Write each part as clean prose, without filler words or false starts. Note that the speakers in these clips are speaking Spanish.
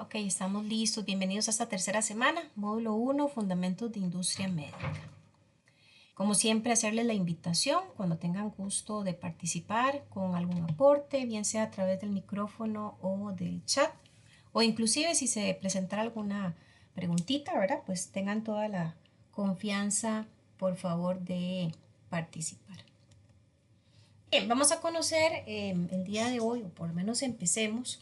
Ok, estamos listos. Bienvenidos a esta tercera semana, módulo 1, Fundamentos de Industria Médica. Como siempre, hacerles la invitación cuando tengan gusto de participar con algún aporte, bien sea a través del micrófono o del chat, o inclusive si se presentara alguna preguntita, ¿verdad? Pues tengan toda la confianza, por favor, de participar. Bien, vamos a conocer el día de hoy, o por lo menos empecemos,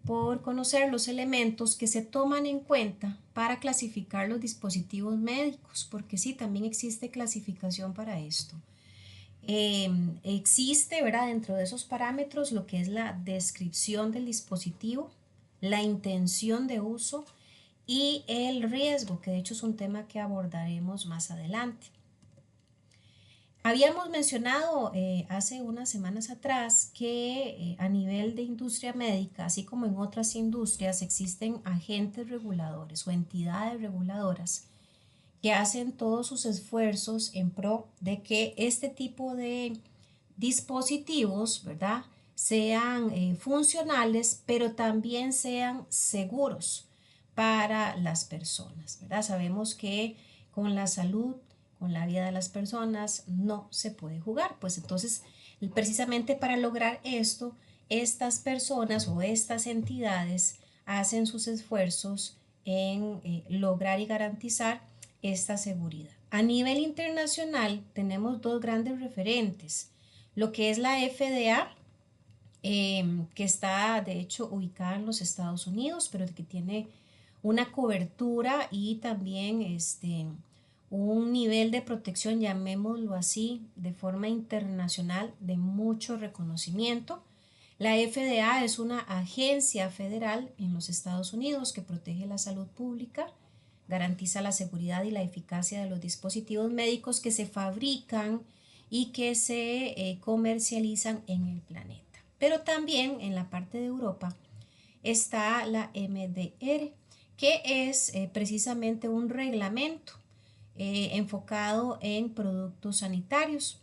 por conocer los elementos que se toman en cuenta para clasificar los dispositivos médicos, porque sí, también existe clasificación para esto. Existe, ¿verdad? Dentro de esos parámetros lo que es la descripción del dispositivo, la intención de uso y el riesgo, que de hecho es un tema que abordaremos más adelante. Habíamos mencionado hace unas semanas atrás que a nivel de industria médica, así como en otras industrias, existen agentes reguladores o entidades reguladoras que hacen todos sus esfuerzos en pro de que este tipo de dispositivos, ¿verdad?, sean funcionales, pero también sean seguros para las personas, ¿verdad? Sabemos que con la salud, con la vida de las personas, no se puede jugar. Pues entonces, precisamente para lograr esto, estas personas o estas entidades hacen sus esfuerzos en lograr y garantizar esta seguridad. A nivel internacional tenemos dos grandes referentes, lo que es la FDA, que está de hecho ubicada en los Estados Unidos, pero que tiene una cobertura y también un nivel de protección, llamémoslo así, de forma internacional de mucho reconocimiento. La FDA es una agencia federal en los Estados Unidos que protege la salud pública, garantiza la seguridad y la eficacia de los dispositivos médicos que se fabrican y que se comercializan en el planeta. Pero también en la parte de Europa está la MDR, que es precisamente un reglamento enfocado en productos sanitarios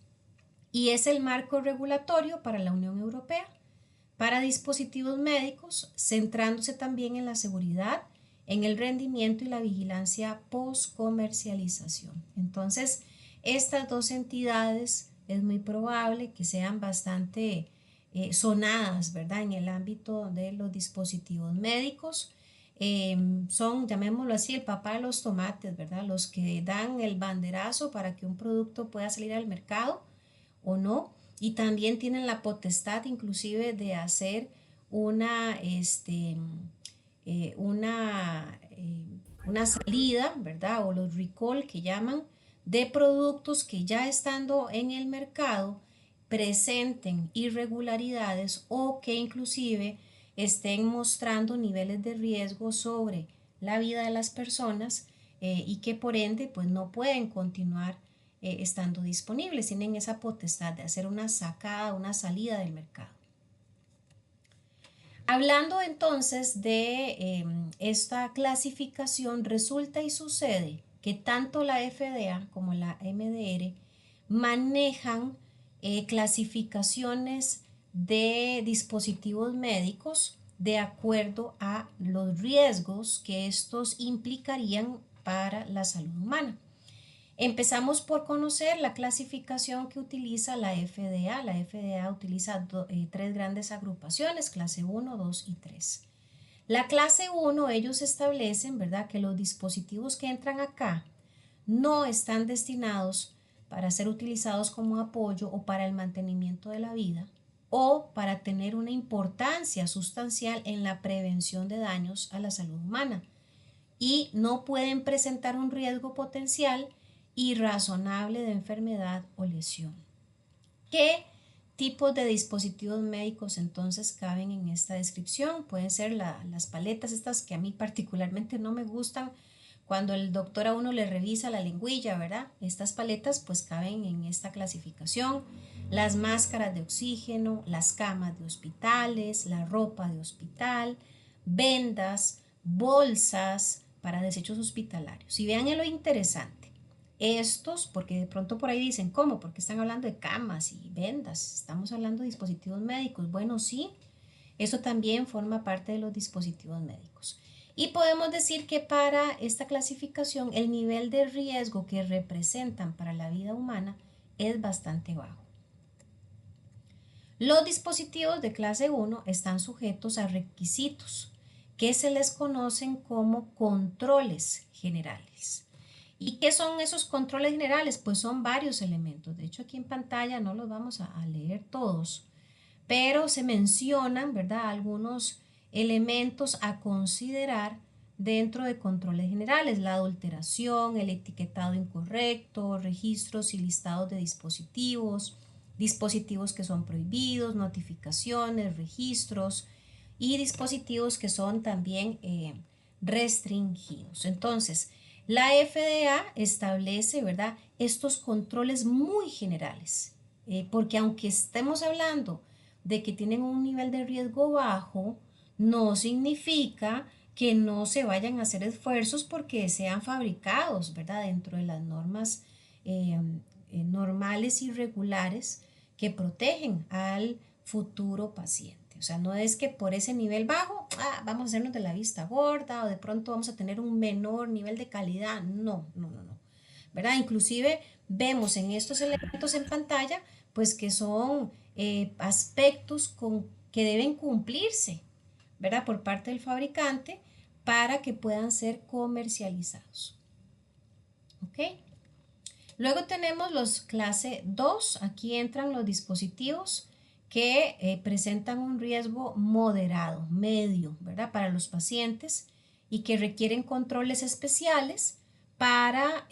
y es el marco regulatorio para la Unión Europea para dispositivos médicos, centrándose también en la seguridad, en el rendimiento y la vigilancia post-comercialización. Entonces, estas dos entidades es muy probable que sean bastante sonadas, ¿verdad? En el ámbito de los dispositivos médicos. Son, llamémoslo así, el papá de los tomates, ¿verdad? Los que dan el banderazo para que un producto pueda salir al mercado o no, y también tienen la potestad inclusive de hacer una, una salida, ¿verdad? O los recall que llaman, de productos que ya estando en el mercado presenten irregularidades o que inclusive estén mostrando niveles de riesgo sobre la vida de las personas y que por ende pues no pueden continuar estando disponibles, tienen esa potestad de hacer una sacada, una salida del mercado. Hablando entonces de esta clasificación, resulta y sucede que tanto la FDA como la MDR manejan clasificaciones de dispositivos médicos de acuerdo a los riesgos que estos implicarían para la salud humana. Empezamos por conocer la clasificación que utiliza la FDA. La FDA utiliza tres grandes agrupaciones, clase 1, 2 y 3. La clase 1, ellos establecen, ¿verdad?, que los dispositivos que entran acá no están destinados para ser utilizados como apoyo o para el mantenimiento de la vida o para tener una importancia sustancial en la prevención de daños a la salud humana y no pueden presentar un riesgo potencial y razonable de enfermedad o lesión. ¿Qué tipos de dispositivos médicos entonces caben en esta descripción? Pueden ser las paletas estas que a mí particularmente no me gustan cuando el doctor a uno le revisa la lengüilla, ¿verdad? Estas paletas pues caben en esta clasificación. Las máscaras de oxígeno, las camas de hospitales, la ropa de hospital, vendas, bolsas para desechos hospitalarios. Y vean en lo interesante. Estos, porque de pronto por ahí dicen, ¿cómo? Porque están hablando de camas y vendas, estamos hablando de dispositivos médicos. Bueno, sí, eso también forma parte de los dispositivos médicos. Y podemos decir que para esta clasificación el nivel de riesgo que representan para la vida humana es bastante bajo. Los dispositivos de clase 1 están sujetos a requisitos que se les conocen como controles generales. ¿Y qué son esos controles generales? Pues son varios elementos. De hecho, aquí en pantalla no los vamos a leer todos, pero se mencionan, ¿verdad?, algunos elementos a considerar dentro de controles generales: la adulteración, el etiquetado incorrecto, registros y listados de dispositivos, dispositivos que son prohibidos, notificaciones, registros y dispositivos que son también restringidos. Entonces, la FDA establece, ¿verdad?, estos controles muy generales, porque aunque estemos hablando de que tienen un nivel de riesgo bajo, no significa que no se vayan a hacer esfuerzos porque sean fabricados, ¿verdad?, dentro de las normas eh, normales y regulares que protegen al futuro paciente. O sea, no es que por ese nivel bajo vamos a hacernos de la vista gorda o de pronto vamos a tener un menor nivel de calidad. No, no, no, no. ¿Verdad? Inclusive vemos en estos elementos en pantalla pues que son aspectos que deben cumplirse, ¿verdad?, por parte del fabricante para que puedan ser comercializados. ¿Ok? Luego tenemos los clase 2. Aquí entran los dispositivos que presentan un riesgo moderado, medio, ¿verdad?, para los pacientes y que requieren controles especiales para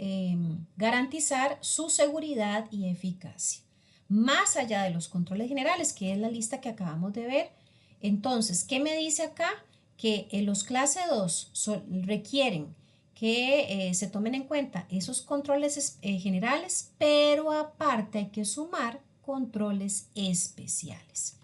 garantizar su seguridad y eficacia. Más allá de los controles generales, que es la lista que acabamos de ver, entonces, ¿qué me dice acá? Que los clase 2 requieren que se tomen en cuenta esos controles generales, pero aparte hay que sumar controles especiales.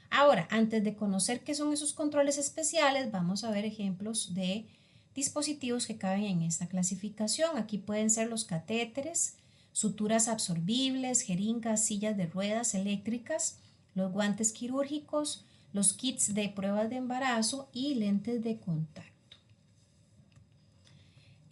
Ahora, antes de conocer qué son esos controles especiales, vamos a ver ejemplos de dispositivos que caben en esta clasificación. Aquí pueden ser los catéteres, suturas absorbibles, jeringas, sillas de ruedas eléctricas, los guantes quirúrgicos, los kits de pruebas de embarazo y lentes de contacto.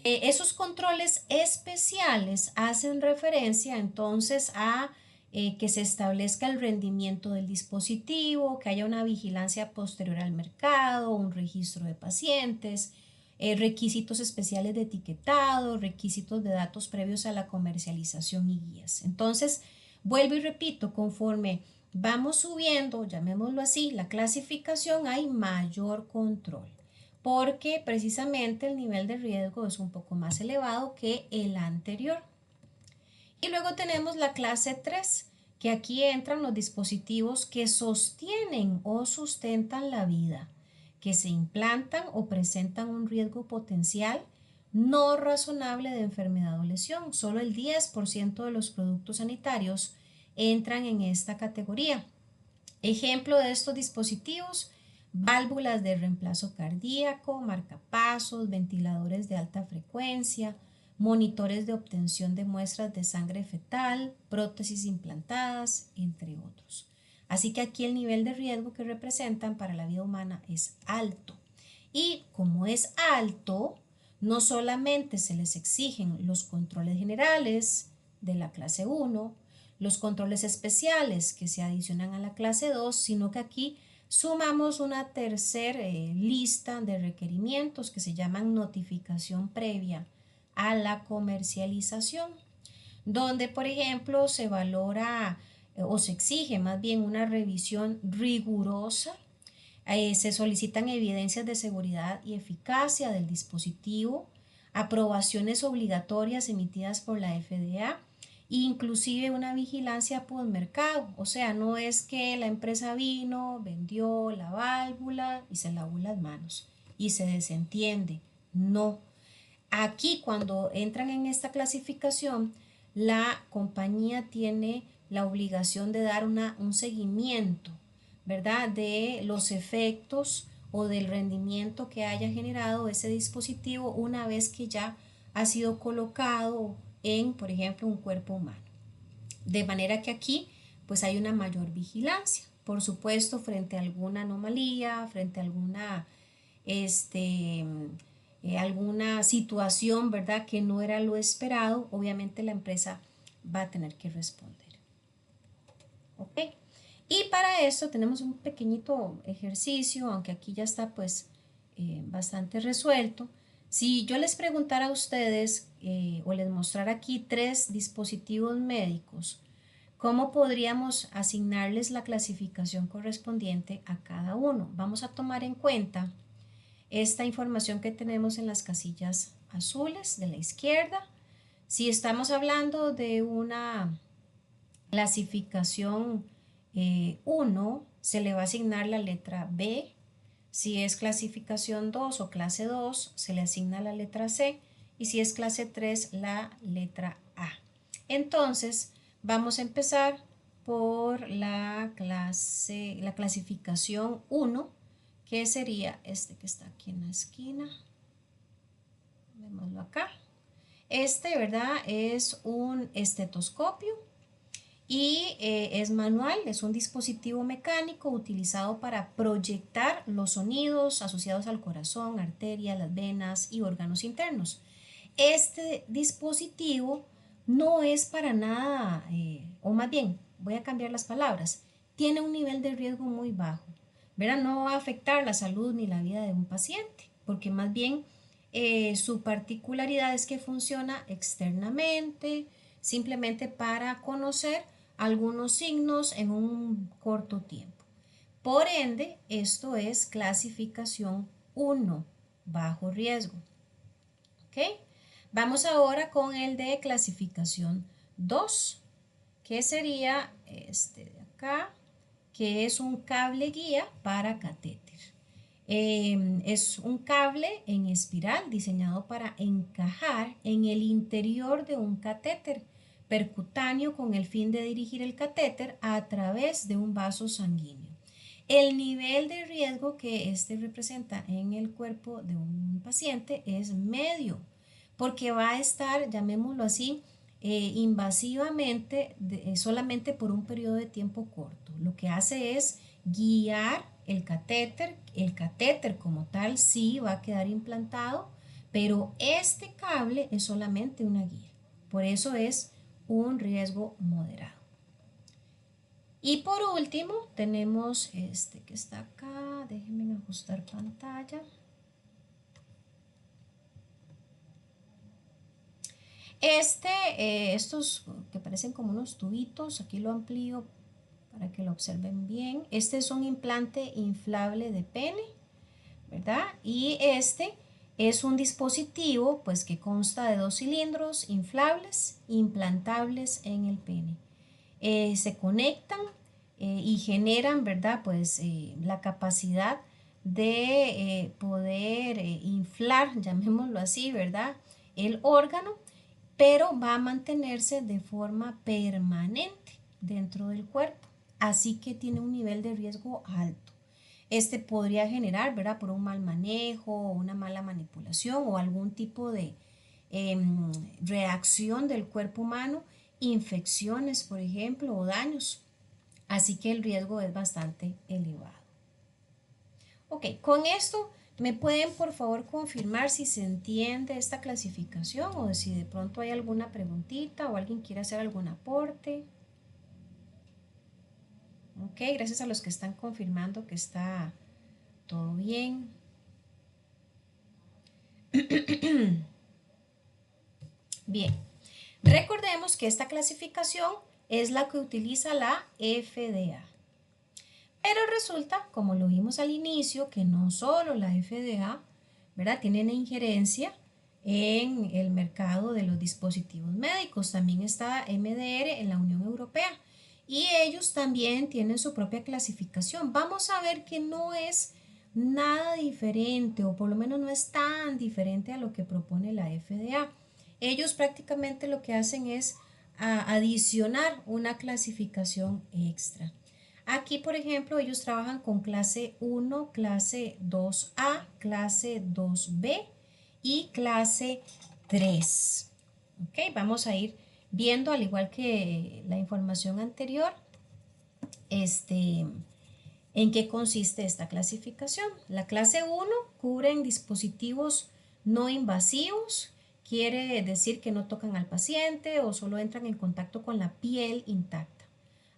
Esos controles especiales hacen referencia entonces a que se establezca el rendimiento del dispositivo, que haya una vigilancia posterior al mercado, un registro de pacientes, requisitos especiales de etiquetado, requisitos de datos previos a la comercialización y guías. Entonces, vuelvo y repito, conforme vamos subiendo, llamémoslo así, la clasificación, hay mayor control, porque precisamente el nivel de riesgo es un poco más elevado que el anterior. Y luego tenemos la clase 3, que aquí entran los dispositivos que sostienen o sustentan la vida, que se implantan o presentan un riesgo potencial no razonable de enfermedad o lesión. Solo el 10% de los productos sanitarios entran en esta categoría. Ejemplo de estos dispositivos: válvulas de reemplazo cardíaco, marcapasos, ventiladores de alta frecuencia, monitores de obtención de muestras de sangre fetal, prótesis implantadas, entre otros. Así que aquí el nivel de riesgo que representan para la vida humana es alto. Y como es alto, no solamente se les exigen los controles generales de la clase 1, los controles especiales que se adicionan a la clase 2, sino que aquí sumamos una tercera lista de requerimientos que se llaman notificación previa a la comercialización, donde por ejemplo se valora o se exige más bien una revisión rigurosa. Se solicitan evidencias de seguridad y eficacia del dispositivo, aprobaciones obligatorias emitidas por la FDA, inclusive una vigilancia postmercado. O sea, no es que la empresa vino, vendió la válvula y se lavó las manos y se desentiende. No. Aquí, cuando entran en esta clasificación, la compañía tiene la obligación de dar un seguimiento, ¿verdad?, de los efectos o del rendimiento que haya generado ese dispositivo una vez que ya ha sido colocado en, por ejemplo, un cuerpo humano. De manera que aquí pues hay una mayor vigilancia, por supuesto, frente a alguna anomalía, frente a alguna alguna situación, ¿verdad?, que no era lo esperado, obviamente la empresa va a tener que responder. ¿Ok? Y para esto tenemos un pequeñito ejercicio, aunque aquí ya está pues bastante resuelto. Si yo les preguntara a ustedes o les mostrara aquí 3 dispositivos médicos, ¿cómo podríamos asignarles la clasificación correspondiente a cada uno? Vamos a tomar en cuenta esta información que tenemos en las casillas azules de la izquierda. Si estamos hablando de una clasificación 1, se le va a asignar la letra B. Si es clasificación 2 o clase 2, se le asigna la letra C. Y si es clase 3, la letra A. Entonces, vamos a empezar por la clasificación 1, que sería este que está aquí en la esquina. Vémoslo acá. ¿Verdad? Es un estetoscopio y es manual, es un dispositivo mecánico utilizado para proyectar los sonidos asociados al corazón, arterias, las venas y órganos internos. Este dispositivo no es para nada, o más bien, voy a cambiar las palabras, tiene un nivel de riesgo muy bajo. ¿Verdad? No va a afectar la salud ni la vida de un paciente, porque más bien su particularidad es que funciona externamente, simplemente para conocer algunos signos en un corto tiempo. Por ende, esto es clasificación 1, bajo riesgo. ¿Ok? Vamos ahora con el de clasificación 2, que sería este de acá, que es un cable guía para catéter. Es un cable en espiral diseñado para encajar en el interior de un catéter percutáneo con el fin de dirigir el catéter a través de un vaso sanguíneo. El nivel de riesgo que este representa en el cuerpo de un paciente es medio, porque va a estar, llamémoslo así, invasivamente solamente por un periodo de tiempo corto. Lo que hace es guiar el catéter como tal sí va a quedar implantado, pero este cable es solamente una guía. Por eso es un riesgo moderado. Y por último tenemos este que está acá, déjenme ajustar pantalla. Estos que parecen como unos tubitos, aquí lo amplío para que lo observen bien. Este es un implante inflable de pene, ¿verdad? Y este es un dispositivo pues que consta de 2 cilindros inflables, implantables en el pene. Se conectan y generan, ¿verdad? Pues la capacidad de poder inflar, llamémoslo así, ¿verdad? El órgano, pero va a mantenerse de forma permanente dentro del cuerpo. Así que tiene un nivel de riesgo alto. Este podría generar, ¿verdad? Por un mal manejo, una mala manipulación o algún tipo de reacción del cuerpo humano, infecciones, por ejemplo, o daños. Así que el riesgo es bastante elevado. Ok, con esto me pueden por favor confirmar si se entiende esta clasificación o si de pronto hay alguna preguntita o alguien quiere hacer algún aporte. Ok, gracias a los que están confirmando que está todo bien. Bien, recordemos que esta clasificación es la que utiliza la FDA. Pero resulta, como lo vimos al inicio, que no solo la FDA, ¿verdad?, tienen injerencia en el mercado de los dispositivos médicos. También está MDR en la Unión Europea y ellos también tienen su propia clasificación. Vamos a ver que no es nada diferente, o por lo menos no es tan diferente a lo que propone la FDA. Ellos prácticamente lo que hacen es adicionar una clasificación extra. Aquí, por ejemplo, ellos trabajan con clase 1, clase 2A, clase 2B y clase 3. Ok, vamos a ir viendo, al igual que la información anterior, ¿En qué consiste esta clasificación? La clase 1 cubre dispositivos no invasivos, quiere decir que no tocan al paciente o solo entran en contacto con la piel intacta.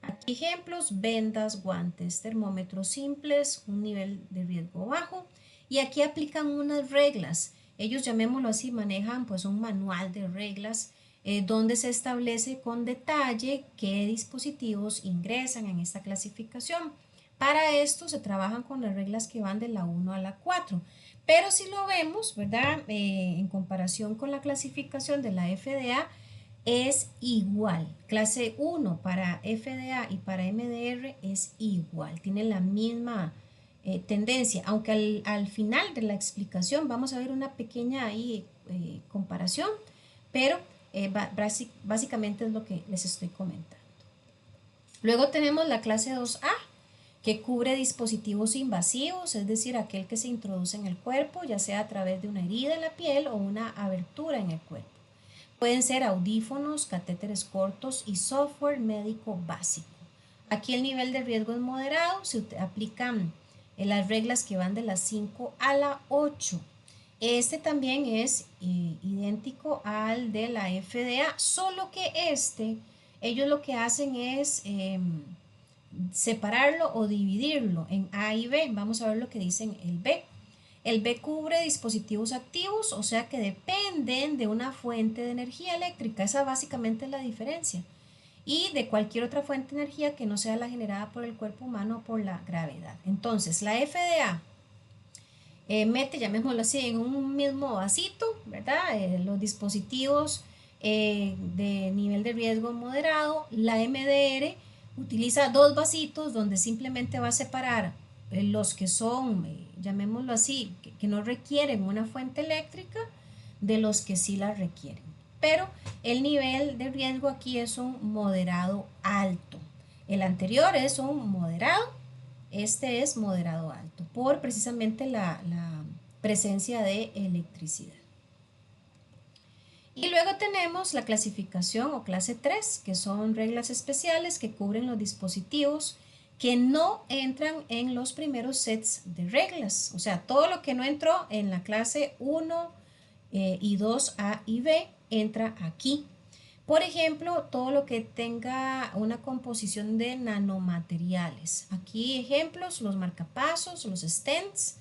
Aquí ejemplos: vendas, guantes, termómetros simples, un nivel de riesgo bajo, y aquí aplican unas reglas. Ellos, llamémoslo así, manejan pues un manual de reglas donde se establece con detalle qué dispositivos ingresan en esta clasificación. Para esto se trabajan con las reglas que van de la 1 a la 4. Pero si lo vemos, ¿verdad? En comparación con la clasificación de la FDA, es igual. Clase 1 para FDA y para MDR es igual. Tiene la misma tendencia, aunque al final de la explicación vamos a ver una pequeña ahí, comparación, pero básicamente es lo que les estoy comentando. Luego tenemos la clase 2A, que cubre dispositivos invasivos, es decir, aquel que se introduce en el cuerpo, ya sea a través de una herida en la piel o una abertura en el cuerpo. Pueden ser audífonos, catéteres cortos y software médico básico. Aquí el nivel de riesgo es moderado, se aplican las reglas que van de la 5 a la 8. Este también es idéntico al de la FDA, solo que ellos lo que hacen es separarlo o dividirlo en A y B. Vamos a ver lo que dicen el B. El B cubre dispositivos activos, o sea que dependen de una fuente de energía eléctrica. Esa básicamente es la diferencia. Y de cualquier otra fuente de energía que no sea la generada por el cuerpo humano o por la gravedad. Entonces, la FDA mete, llamémoslo así, en un mismo vasito, ¿verdad? Los dispositivos de nivel de riesgo moderado. La MDR utiliza dos vasitos donde simplemente va a separar los que son, llamémoslo así, que no requieren una fuente eléctrica de los que sí la requieren. Pero el nivel de riesgo aquí es un moderado alto. El anterior es un moderado, este es moderado alto, por precisamente la presencia de electricidad. Y luego tenemos la clasificación o clase 3, que son reglas especiales que cubren los dispositivos que no entran en los primeros sets de reglas. O sea, todo lo que no entró en la clase 1 y 2A y B entra aquí. Por ejemplo, todo lo que tenga una composición de nanomateriales. Aquí ejemplos: los marcapasos, los stents,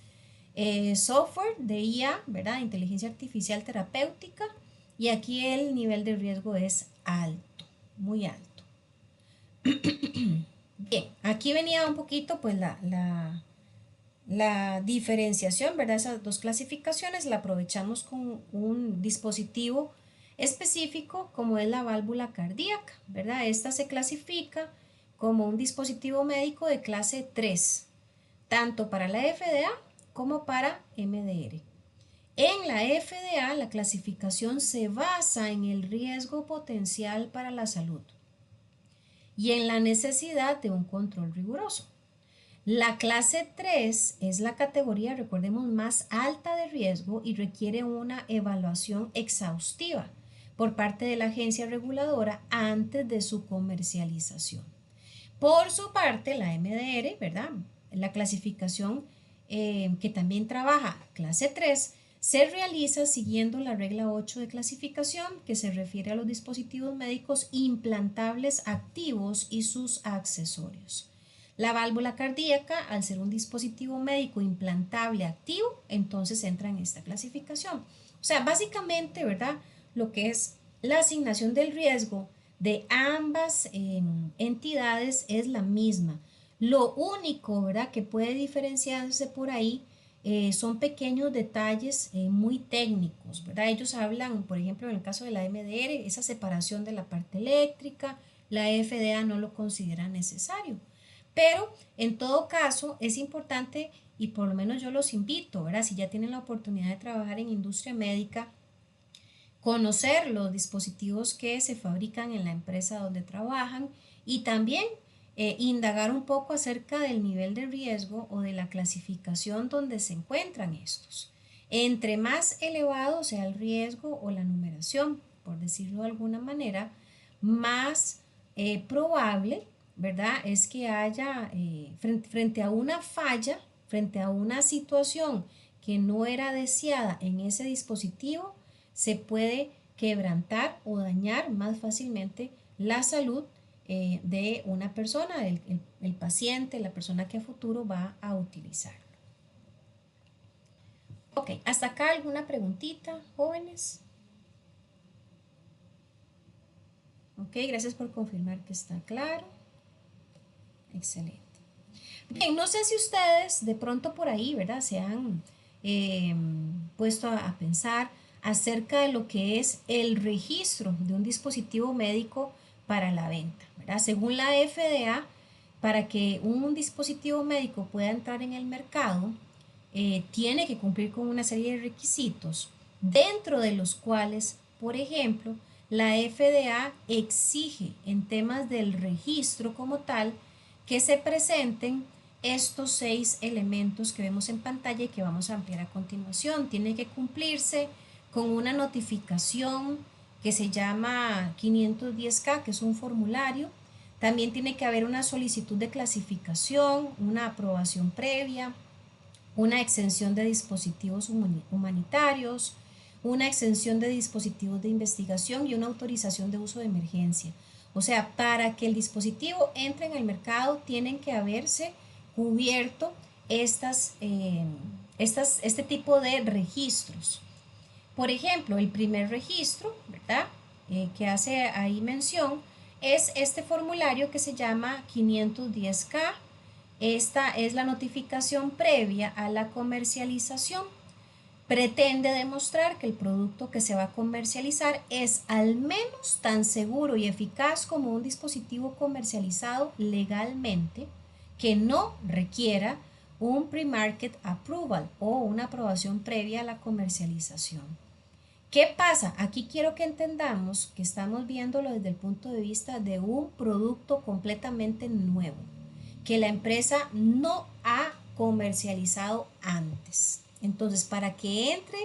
software de IA, ¿verdad? Inteligencia artificial terapéutica. Y aquí el nivel de riesgo es alto, muy alto. Bien, aquí venía un poquito pues la diferenciación, ¿verdad? Esas dos clasificaciones la aprovechamos con un dispositivo específico como es la válvula cardíaca, ¿verdad? Esta se clasifica como un dispositivo médico de clase 3, tanto para la FDA como para MDR. En la FDA, la clasificación se basa en el riesgo potencial para la salud y en la necesidad de un control riguroso. La clase 3 es la categoría, recordemos, más alta de riesgo y requiere una evaluación exhaustiva por parte de la agencia reguladora antes de su comercialización. Por su parte, la MDR, ¿verdad? La clasificación que también trabaja clase 3, se realiza siguiendo la regla 8 de clasificación, que se refiere a los dispositivos médicos implantables activos y sus accesorios. La válvula cardíaca, al ser un dispositivo médico implantable activo, entonces entra en esta clasificación. O sea, básicamente, ¿verdad? Lo que es la asignación del riesgo de ambas entidades es la misma. Lo único, ¿verdad?, que puede diferenciarse por ahí son pequeños detalles muy técnicos, ¿verdad? Ellos hablan, por ejemplo, en el caso de la MDR, esa separación de la parte eléctrica. La FDA no lo considera necesario. Pero en todo caso es importante, y por lo menos yo los invito, ¿verdad? Si ya tienen la oportunidad de trabajar en industria médica, conocer los dispositivos que se fabrican en la empresa donde trabajan y también indagar un poco acerca del nivel de riesgo o de la clasificación donde se encuentran estos. Entre más elevado sea el riesgo o la numeración, por decirlo de alguna manera, más probable ¿verdad? Es que haya, frente a una falla, frente a una situación que no era deseada en ese dispositivo, se puede quebrantar o dañar más fácilmente la salud de una persona, el paciente, la persona que a futuro va a utilizar. Ok, hasta acá alguna preguntita, jóvenes. Ok, gracias por confirmar que está claro. Excelente. Bien, no sé si ustedes de pronto por ahí, ¿verdad? Se han eh, puesto a pensar acerca de lo que es el registro de un dispositivo médico para la venta, ¿verdad? Según la FDA, para que un dispositivo médico pueda entrar en el mercado, tiene que cumplir con una serie de requisitos, dentro de los cuales, por ejemplo, la FDA exige en temas del registro como tal que se presenten estos 6 elementos que vemos en pantalla y que vamos a ampliar a continuación. Tiene que cumplirse con una notificación que se llama 510K, que es un formulario. También tiene que haber una solicitud de clasificación, una aprobación previa, una exención de dispositivos humanitarios, una exención de dispositivos de investigación y una autorización de uso de emergencia. O sea, para que el dispositivo entre en el mercado tienen que haberse cubierto este tipo de registros. Por ejemplo, el primer registro, ¿verdad? Que hace ahí mención, es este formulario que se llama 510K. Esta es la notificación previa a la comercialización. Pretende demostrar que el producto que se va a comercializar es al menos tan seguro y eficaz como un dispositivo comercializado legalmente que no requiera un pre-market approval o una aprobación previa a la comercialización. ¿Qué pasa? Aquí quiero que entendamos que estamos viéndolo desde el punto de vista de un producto completamente nuevo, que la empresa no ha comercializado antes. Entonces, para que entre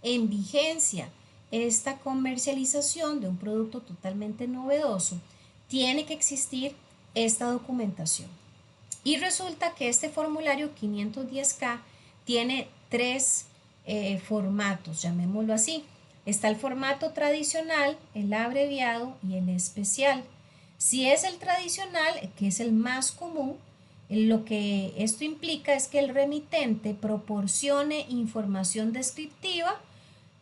en vigencia esta comercialización de un producto totalmente novedoso, tiene que existir esta documentación. Y resulta que este formulario 510K tiene 3 formatos, llamémoslo así. Está el formato tradicional, el abreviado y el especial. Si es el tradicional, que es el más común, lo que esto implica es que el remitente proporcione información descriptiva,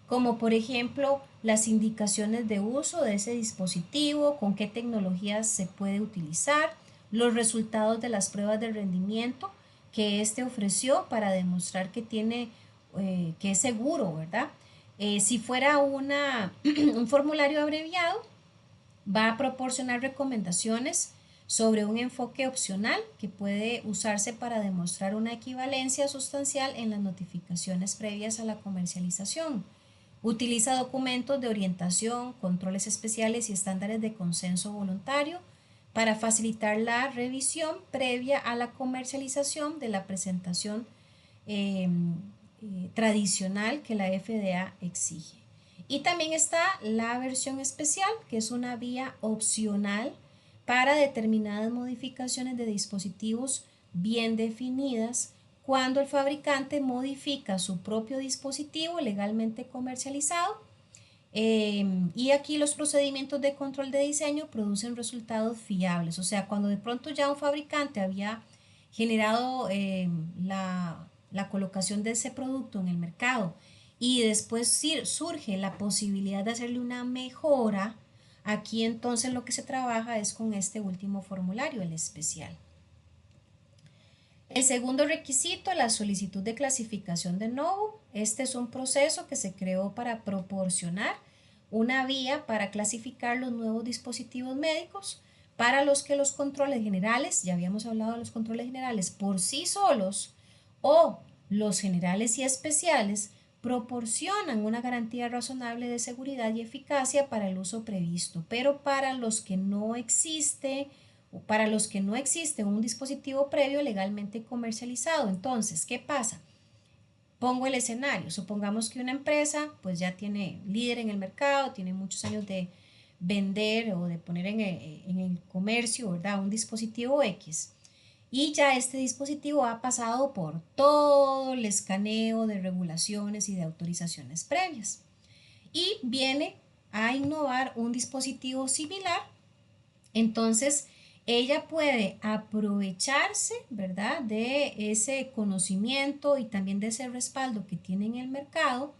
como por ejemplo las indicaciones de uso de ese dispositivo, con qué tecnologías se puede utilizar, los resultados de las pruebas de rendimiento que éste ofreció para demostrar que que es seguro, ¿verdad? Si fuera un formulario abreviado, va a proporcionar recomendaciones sobre un enfoque opcional que puede usarse para demostrar una equivalencia sustancial en las notificaciones previas a la comercialización. Utiliza documentos de orientación, controles especiales y estándares de consenso voluntario para facilitar la revisión previa a la comercialización de la presentación eh, tradicional que la FDA exige. Y también está la versión especial, que es una vía opcional para determinadas modificaciones de dispositivos bien definidas cuando el fabricante modifica su propio dispositivo legalmente comercializado. Y aquí los procedimientos de control de diseño producen resultados fiables. O sea, cuando de pronto ya un fabricante había generado la colocación de ese producto en el mercado y después surge la posibilidad de hacerle una mejora, aquí entonces lo que se trabaja es con este último formulario, el especial. El segundo requisito, la solicitud de clasificación de nuevo. Este es un proceso que se creó para proporcionar una vía para clasificar los nuevos dispositivos médicos para los que los controles generales, ya habíamos hablado de los controles generales por sí solos, o los generales y especiales proporcionan una garantía razonable de seguridad y eficacia para el uso previsto, pero para los que no existe un dispositivo previo legalmente comercializado. Entonces, ¿qué pasa? Pongo el escenario. Supongamos que una empresa pues ya tiene líder en el mercado, tiene muchos años de vender o de poner en el comercio, ¿verdad? Un dispositivo X. Y ya este dispositivo ha pasado por todo el escaneo de regulaciones y de autorizaciones previas. Y viene a innovar un dispositivo similar. Entonces, ella puede aprovecharse, ¿verdad?, de ese conocimiento y también de ese respaldo que tiene en el mercado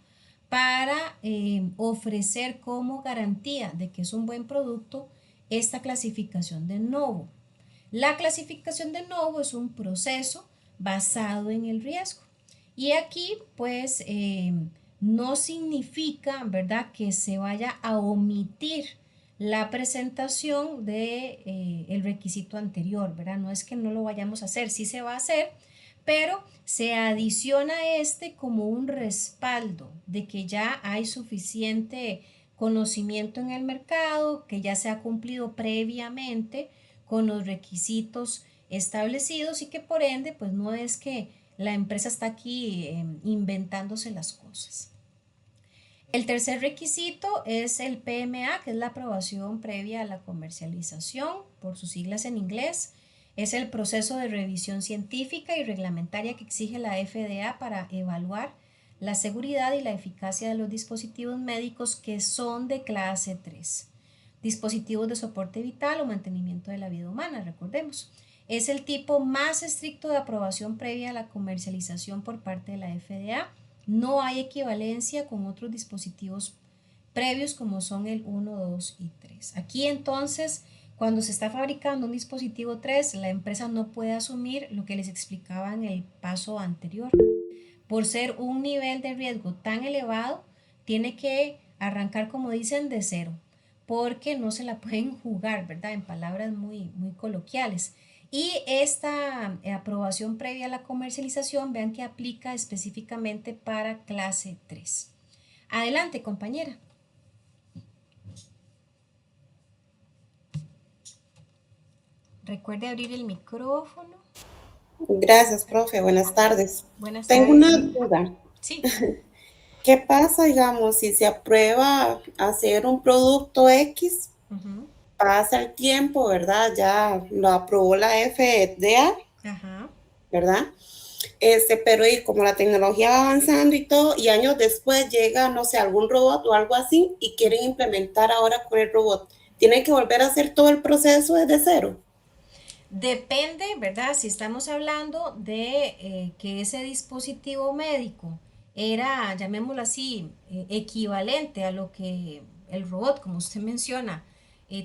para ofrecer como garantía de que es un buen producto esta clasificación de Novo. La clasificación de Novo es un proceso basado en el riesgo. Y aquí, pues, no significa, ¿verdad?, que se vaya a omitir la presentación de el requisito anterior, ¿verdad? No es que no lo vayamos a hacer, sí se va a hacer, pero se adiciona este como un respaldo de que ya hay suficiente conocimiento en el mercado, que ya se ha cumplido previamente con los requisitos establecidos y que por ende, pues no es que la empresa está aquí inventándose las cosas. El tercer requisito es el PMA, que es la aprobación previa a la comercialización, por sus siglas en inglés. Es el proceso de revisión científica y reglamentaria que exige la FDA para evaluar la seguridad y la eficacia de los dispositivos médicos que son de clase 3. Dispositivos de soporte vital o mantenimiento de la vida humana, recordemos. Es el tipo más estricto de aprobación previa a la comercialización por parte de la FDA. No hay equivalencia con otros dispositivos previos como son el 1, 2 y 3. Aquí entonces, cuando se está fabricando un dispositivo 3, la empresa no puede asumir lo que les explicaba en el paso anterior. Por ser un nivel de riesgo tan elevado, tiene que arrancar, como dicen, de cero, porque no se la pueden jugar, ¿verdad? En palabras muy, muy coloquiales. Y esta aprobación previa a la comercialización, vean que aplica específicamente para clase 3. Adelante, compañera. Recuerde abrir el micrófono. Gracias, profe. Buenas tardes. Buenas Tengo tardes. una duda. Sí. ¿Qué pasa, digamos, si se aprueba hacer un producto X? Ujú. Pasa el tiempo, ¿verdad? Ya lo aprobó la FDA, Ajá. ¿verdad? Pero y como la tecnología va avanzando y todo, y años después llega, no sé, algún robot o algo así, y quieren implementar ahora con el robot. ¿Tienen que volver a hacer todo el proceso desde cero? Depende, ¿verdad? Si estamos hablando de que ese dispositivo médico era, llamémoslo así, equivalente a lo que el robot, como usted menciona,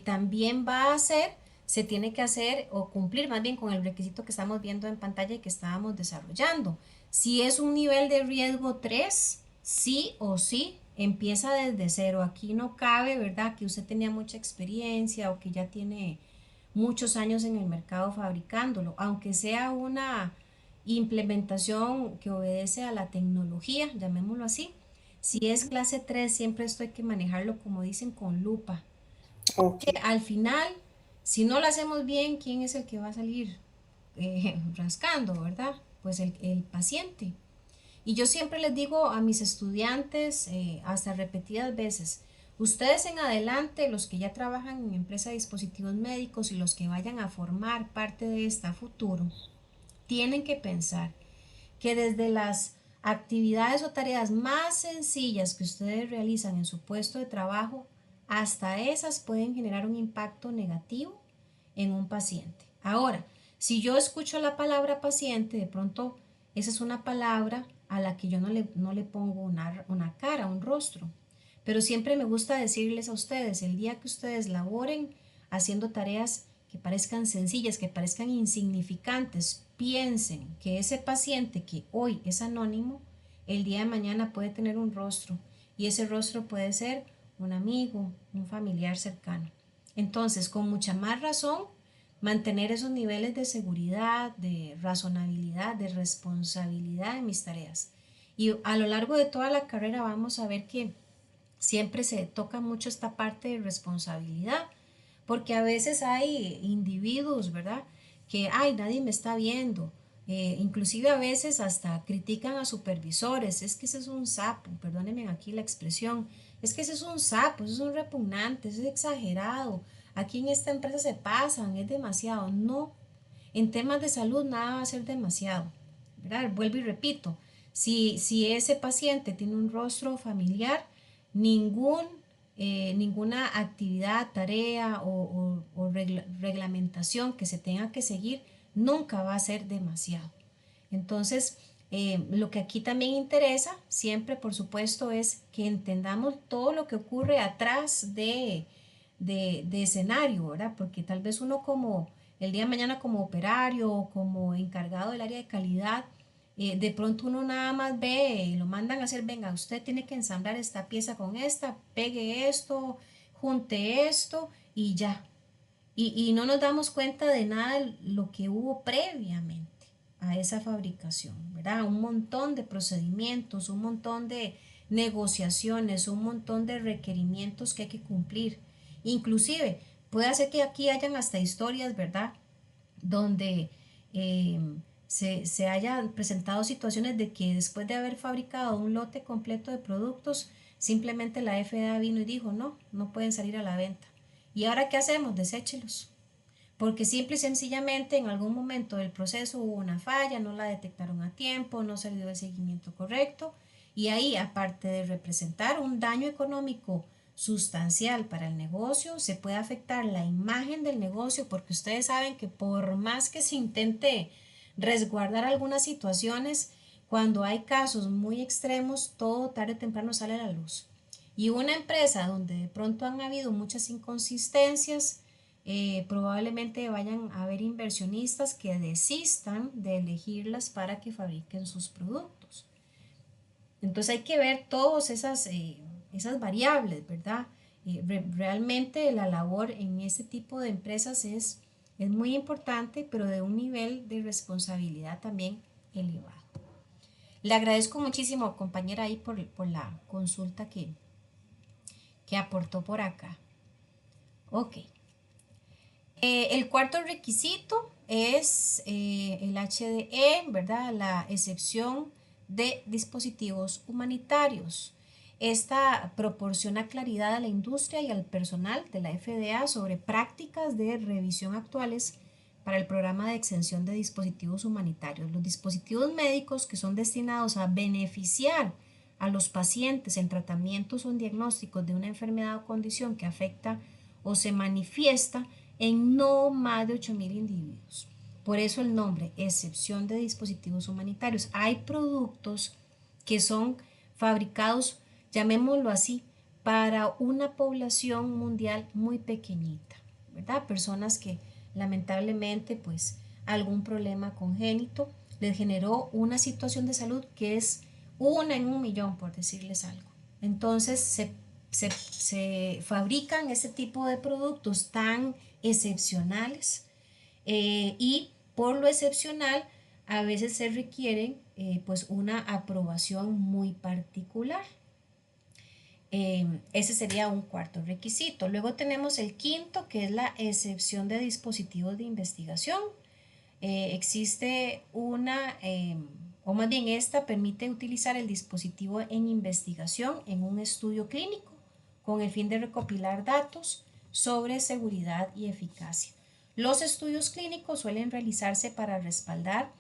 también va a hacer, se tiene que hacer o cumplir más bien con el requisito que estamos viendo en pantalla y que estábamos desarrollando. Si es un nivel de riesgo 3, sí o sí, empieza desde cero. Aquí no cabe, ¿verdad? Que usted tenía mucha experiencia o que ya tiene muchos años en el mercado fabricándolo, aunque sea una implementación que obedece a la tecnología, llamémoslo así. Si es clase 3 siempre esto hay que manejarlo, como dicen, con lupa. Ok. Que al final, si no lo hacemos bien, ¿quién es el que va a salir rascando, verdad? Pues el paciente. Y yo siempre les digo a mis estudiantes, hasta repetidas veces, ustedes en adelante, los que ya trabajan en empresa de dispositivos médicos y los que vayan a formar parte de esta futuro, tienen que pensar que desde las actividades o tareas más sencillas que ustedes realizan en su puesto de trabajo, hasta esas pueden generar un impacto negativo en un paciente. Ahora, si yo escucho la palabra paciente, de pronto esa es una palabra a la que yo no le pongo una cara, un rostro. Pero siempre me gusta decirles a ustedes, el día que ustedes laboren haciendo tareas que parezcan sencillas, que parezcan insignificantes, piensen que ese paciente que hoy es anónimo, el día de mañana puede tener un rostro y ese rostro puede ser un amigo, un familiar cercano. Entonces, con mucha más razón, mantener esos niveles de seguridad, de razonabilidad, de responsabilidad en mis tareas. Y a lo largo de toda la carrera vamos a ver que siempre se toca mucho esta parte de responsabilidad, porque a veces hay individuos, ¿verdad? Que, ay, nadie me está viendo. Inclusive a veces hasta critican a supervisores, es que ese es un sapo, perdónenme aquí la expresión, es que ese es un sapo, eso es un repugnante, eso es exagerado, aquí en esta empresa se pasan, es demasiado. No, en temas de salud nada va a ser demasiado, ¿verdad? Vuelvo y repito, si ese paciente tiene un rostro familiar, ningún, ninguna actividad, tarea o reglamentación que se tenga que seguir nunca va a ser demasiado. Entonces, lo que aquí también interesa, siempre por supuesto, es que entendamos todo lo que ocurre atrás de escenario, ¿verdad? Porque tal vez uno como el día de mañana como operario o como encargado del área de calidad, de pronto uno nada más ve, lo mandan a hacer, venga, usted tiene que ensamblar esta pieza con esta, pegue esto, junte esto y ya. Y no nos damos cuenta de nada de lo que hubo previamente a esa fabricación, ¿verdad? Un montón de procedimientos, un montón de negociaciones, un montón de requerimientos que hay que cumplir. Inclusive, puede ser que aquí hayan hasta historias, ¿verdad? Donde eh, se hayan presentado situaciones de que después de haber fabricado un lote completo de productos, simplemente la FDA vino y dijo, no, no pueden salir a la venta. ¿Y ahora qué hacemos? Deséchelos. Porque simple y sencillamente en algún momento del proceso hubo una falla, no la detectaron a tiempo, no se le dio el seguimiento correcto y ahí, aparte de representar un daño económico sustancial para el negocio, se puede afectar la imagen del negocio porque ustedes saben que por más que se intente resguardar algunas situaciones, cuando hay casos muy extremos, todo tarde o temprano sale a la luz. Y una empresa donde de pronto han habido muchas inconsistencias, probablemente vayan a haber inversionistas que desistan de elegirlas para que fabriquen sus productos. Entonces hay que ver todas esas variables, ¿verdad? Realmente la labor en este tipo de empresas es muy importante, pero de un nivel de responsabilidad también elevado. Le agradezco muchísimo, compañera, ahí por la consulta que aportó por acá. Ok. El cuarto requisito es el HDE, ¿verdad? La excepción de dispositivos humanitarios. Esta proporciona claridad a la industria y al personal de la FDA sobre prácticas de revisión actuales para el programa de exención de dispositivos humanitarios. Los dispositivos médicos que son destinados a beneficiar a los pacientes en tratamientos o en diagnósticos de una enfermedad o condición que afecta o se manifiesta en no más de 8.000 individuos. Por eso el nombre, excepción de dispositivos humanitarios. Hay productos que son fabricados, llamémoslo así, para una población mundial muy pequeñita, ¿verdad? Personas que lamentablemente, pues, algún problema congénito les generó una situación de salud que es una en 1.000.000, por decirles algo. Entonces se fabrican ese tipo de productos tan excepcionales, y por lo excepcional a veces se requieren pues una aprobación muy particular. Ese sería un cuarto requisito. Luego tenemos el quinto, que es la excepción de dispositivos de investigación. Existe una, o más bien esta permite utilizar el dispositivo en investigación en un estudio clínico con el fin de recopilar datos sobre seguridad y eficacia. Los estudios clínicos suelen realizarse para respaldar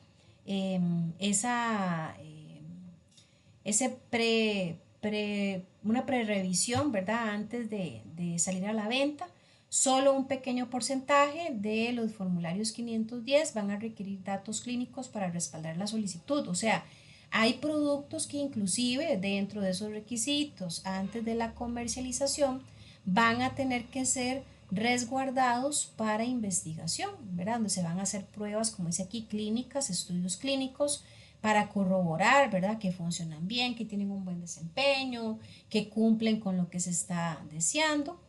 eh, esa, ese una prerevisión, ¿verdad? Antes de salir a la venta. Solo un pequeño porcentaje de los formularios 510 van a requerir datos clínicos para respaldar la solicitud. O sea, hay productos que inclusive dentro de esos requisitos, antes de la comercialización, van a tener que ser resguardados para investigación, ¿verdad? Donde se van a hacer pruebas, como dice aquí, clínicas, estudios clínicos, para corroborar, ¿verdad? Que funcionan bien, que tienen un buen desempeño, que cumplen con lo que se está deseando.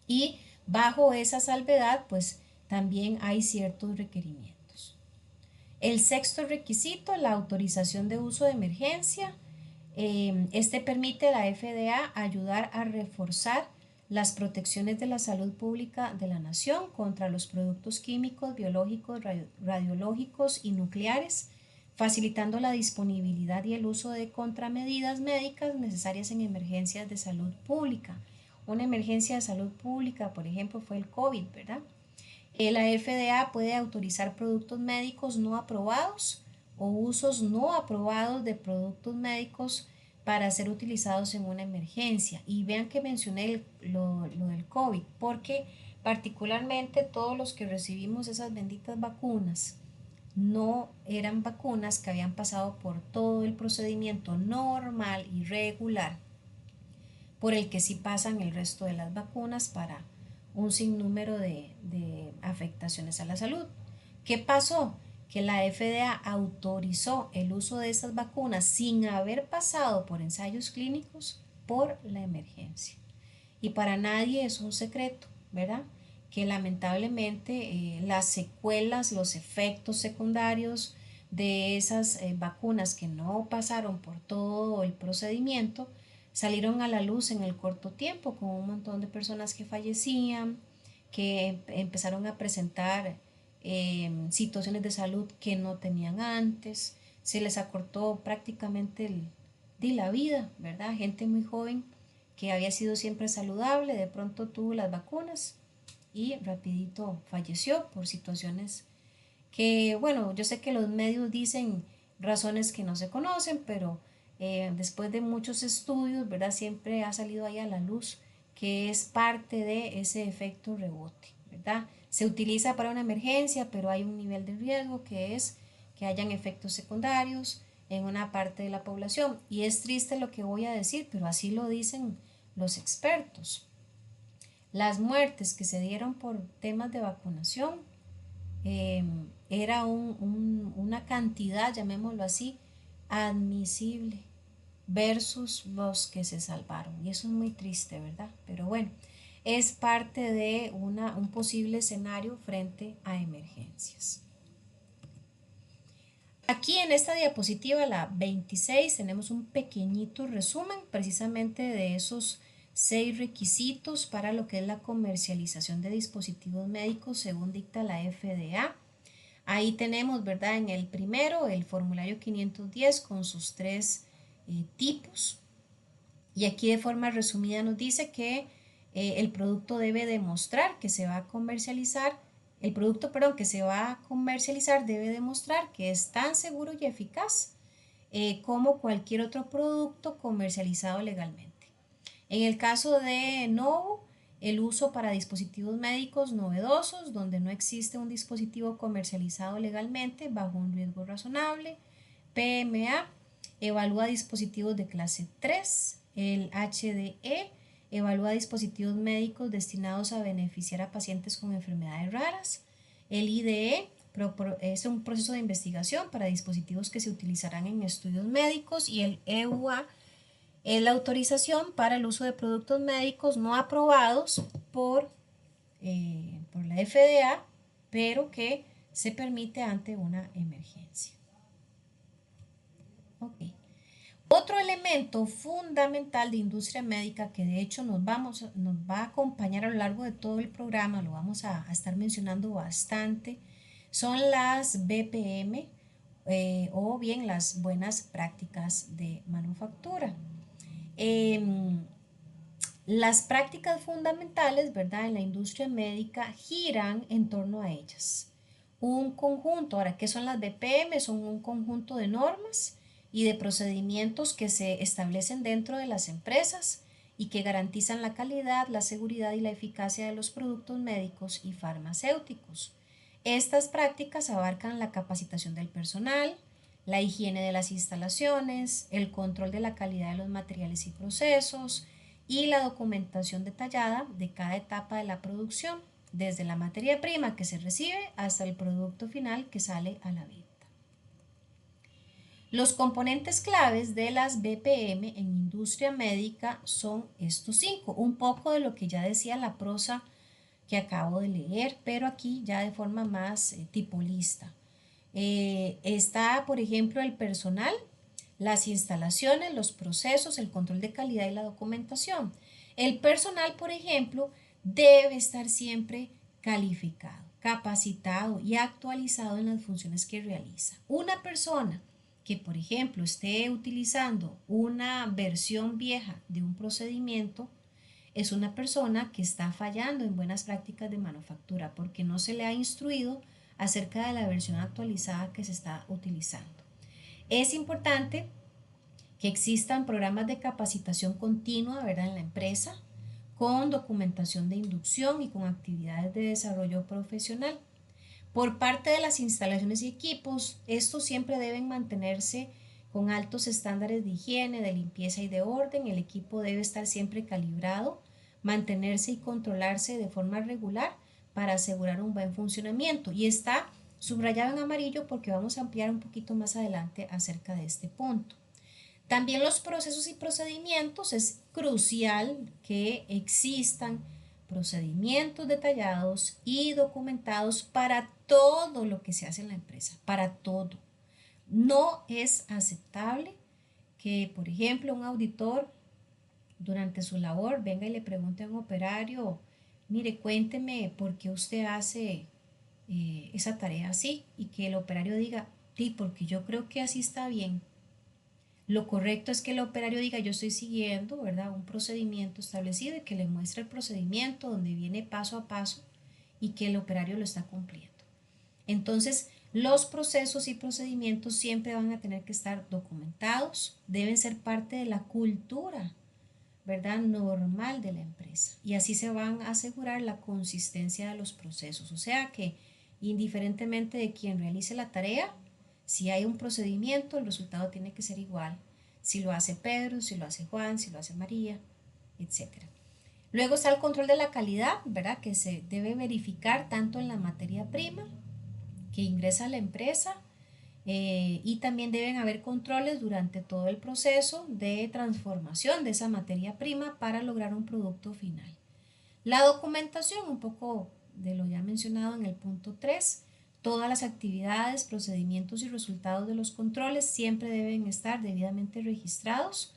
Y bajo esa salvedad, pues también hay ciertos requerimientos. El sexto requisito, la autorización de uso de emergencia. Este permite a la FDA ayudar a reforzar las protecciones de la salud pública de la nación contra los productos químicos, biológicos, radiológicos y nucleares facilitando la disponibilidad y el uso de contramedidas médicas necesarias en emergencias de salud pública. Una emergencia de salud pública, por ejemplo, fue el COVID, ¿verdad? La FDA puede autorizar productos médicos no aprobados o usos no aprobados de productos médicos para ser utilizados en una emergencia. Y vean que mencioné lo del COVID, porque particularmente todos los que recibimos esas benditas vacunas no eran vacunas que habían pasado por todo el procedimiento normal y regular por el que sí pasan el resto de las vacunas para un sinnúmero de afectaciones a la salud. ¿Qué pasó? Que la FDA autorizó el uso de esas vacunas sin haber pasado por ensayos clínicos por la emergencia. Y para nadie es un secreto, ¿verdad? Que lamentablemente las secuelas, los efectos secundarios de esas vacunas que no pasaron por todo el procedimiento salieron a la luz en el corto tiempo, con un montón de personas que fallecían, que empezaron a presentar situaciones de salud que no tenían antes, se les acortó prácticamente la vida, ¿verdad? Gente muy joven que había sido siempre saludable, de pronto tuvo las vacunas y rapidito falleció por situaciones que, bueno, yo sé que los medios dicen razones que no se conocen, pero después de muchos estudios, ¿verdad? Siempre ha salido ahí a la luz que es parte de ese efecto rebote, ¿verdad? Se utiliza para una emergencia, pero hay un nivel de riesgo que es que hayan efectos secundarios en una parte de la población. Y es triste lo que voy a decir, pero así lo dicen los expertos. Las muertes que se dieron por temas de vacunación eh, era una cantidad, llamémoslo así, admisible versus los que se salvaron. Y eso es muy triste, ¿verdad? Pero bueno, es parte de un posible escenario frente a emergencias. Aquí en esta diapositiva, la 26, tenemos un pequeñito resumen precisamente de esos 6 requisitos para lo que es la comercialización de dispositivos médicos según dicta la FDA. Ahí tenemos, ¿verdad? En el primero, el formulario 510 con sus 3 tipos. Y aquí de forma resumida nos dice que el producto debe demostrar que se va a comercializar, el producto, perdón, que se va a comercializar debe demostrar que es tan seguro y eficaz como cualquier otro producto comercializado legalmente. En el caso de Novo, el uso para dispositivos médicos novedosos, donde no existe un dispositivo comercializado legalmente bajo un riesgo razonable. PMA evalúa dispositivos de clase 3. El HDE evalúa dispositivos médicos destinados a beneficiar a pacientes con enfermedades raras. El IDE es un proceso de investigación para dispositivos que se utilizarán en estudios médicos, y el EUA es la autorización para el uso de productos médicos no aprobados por la FDA, pero que se permite ante una emergencia. Okay. Otro elemento fundamental de industria médica que de hecho nos va a acompañar a lo largo de todo el programa, lo vamos a estar mencionando bastante, son las BPM o bien las buenas prácticas de manufactura. Las prácticas fundamentales, ¿verdad? En la industria médica giran en torno a ellas. Un conjunto, ahora, ¿qué son las BPM? Son un conjunto de normas y de procedimientos que se establecen dentro de las empresas y que garantizan la calidad, la seguridad y la eficacia de los productos médicos y farmacéuticos. Estas prácticas abarcan la capacitación del personal, la higiene de las instalaciones, el control de la calidad de los materiales y procesos y la documentación detallada de cada etapa de la producción, desde la materia prima que se recibe hasta el producto final que sale a la venta. Los componentes claves de las BPM en industria médica son estos 5, un poco de lo que ya decía la prosa que acabo de leer, pero aquí ya de forma más tipo lista. Está, por ejemplo, el personal, las instalaciones, los procesos, el control de calidad y la documentación. El personal, por ejemplo, debe estar siempre calificado, capacitado y actualizado en las funciones que realiza. Una persona que, por ejemplo, esté utilizando una versión vieja de un procedimiento, es una persona que está fallando en buenas prácticas de manufactura porque no se le ha instruido acerca de la versión actualizada que se está utilizando. Es importante que existan programas de capacitación continua, ¿verdad?, en la empresa, con documentación de inducción y con actividades de desarrollo profesional. Por parte de las instalaciones y equipos, estos siempre deben mantenerse con altos estándares de higiene, de limpieza y de orden. El equipo debe estar siempre calibrado, mantenerse y controlarse de forma regular para asegurar un buen funcionamiento. Y está subrayado en amarillo porque vamos a ampliar un poquito más adelante acerca de este punto. También los procesos y procedimientos, es crucial que existan procedimientos detallados y documentados para todo lo que se hace en la empresa, para todo. No es aceptable que, por ejemplo, un auditor durante su labor venga y le pregunte a un operario, mire, cuénteme por qué usted hace esa tarea así, y que el operario diga, sí, porque yo creo que así está bien. Lo correcto es que el operario diga, yo estoy siguiendo, ¿verdad?, un procedimiento establecido, y que le muestre el procedimiento donde viene paso a paso y que el operario lo está cumpliendo. Entonces, los procesos y procedimientos siempre van a tener que estar documentados, deben ser parte de la cultura, ¿verdad?, normal de la empresa. Y así se van a asegurar la consistencia de los procesos. O sea que, indiferentemente de quién realice la tarea, si hay un procedimiento, el resultado tiene que ser igual. Si lo hace Pedro, si lo hace Juan, si lo hace María, etc. Luego está el control de la calidad, ¿verdad?, que se debe verificar tanto en la materia prima que ingresa a la empresa, y también deben haber controles durante todo el proceso de transformación de esa materia prima para lograr un producto final. La documentación, un poco de lo ya mencionado en el punto 3, todas las actividades, procedimientos y resultados de los controles siempre deben estar debidamente registrados,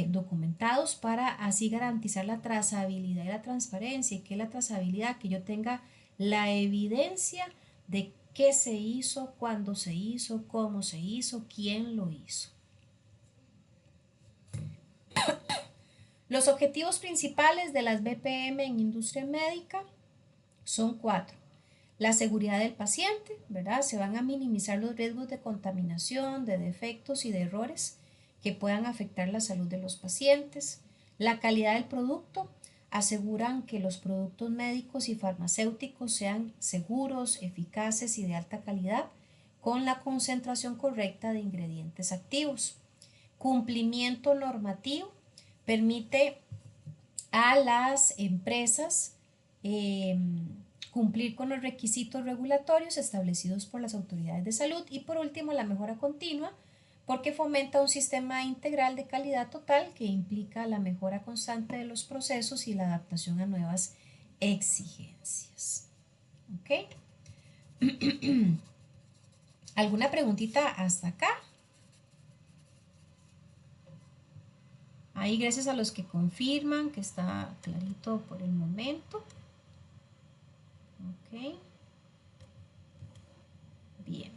documentados, para así garantizar la trazabilidad y la transparencia. ¿Y qué es la trazabilidad? Que yo tenga la evidencia de qué se hizo, cuándo se hizo, cómo se hizo, quién lo hizo. Los objetivos principales de las BPM en industria médica son 4. La seguridad del paciente, ¿verdad? Se van a minimizar los riesgos de contaminación, de defectos y de errores que puedan afectar la salud de los pacientes. La calidad del producto, aseguran que los productos médicos y farmacéuticos sean seguros, eficaces y de alta calidad, con la concentración correcta de ingredientes activos. Cumplimiento normativo, permite a las empresas cumplir con los requisitos regulatorios establecidos por las autoridades de salud. Y por último, la mejora continua, porque fomenta un sistema integral de calidad total que implica la mejora constante de los procesos y la adaptación a nuevas exigencias. ¿Ok? ¿Alguna preguntita hasta acá? Ahí, gracias a los que confirman que está clarito por el momento. Ok. Bien.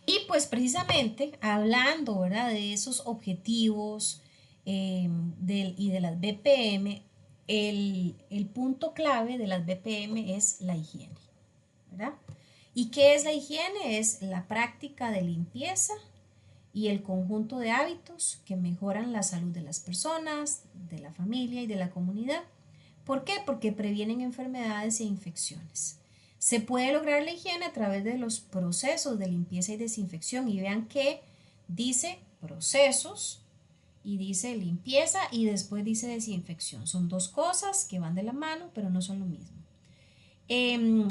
Y pues precisamente hablando, ¿verdad?, de esos objetivos y de las BPM, el punto clave de las BPM es la higiene, ¿verdad? ¿Y qué es la higiene? Es la práctica de limpieza y el conjunto de hábitos que mejoran la salud de las personas, de la familia y de la comunidad. ¿Por qué? Porque previenen enfermedades e infecciones. Se puede lograr la higiene a través de los procesos de limpieza y desinfección. Y vean que dice procesos y dice limpieza y después dice desinfección. Son dos cosas que van de la mano, pero no son lo mismo.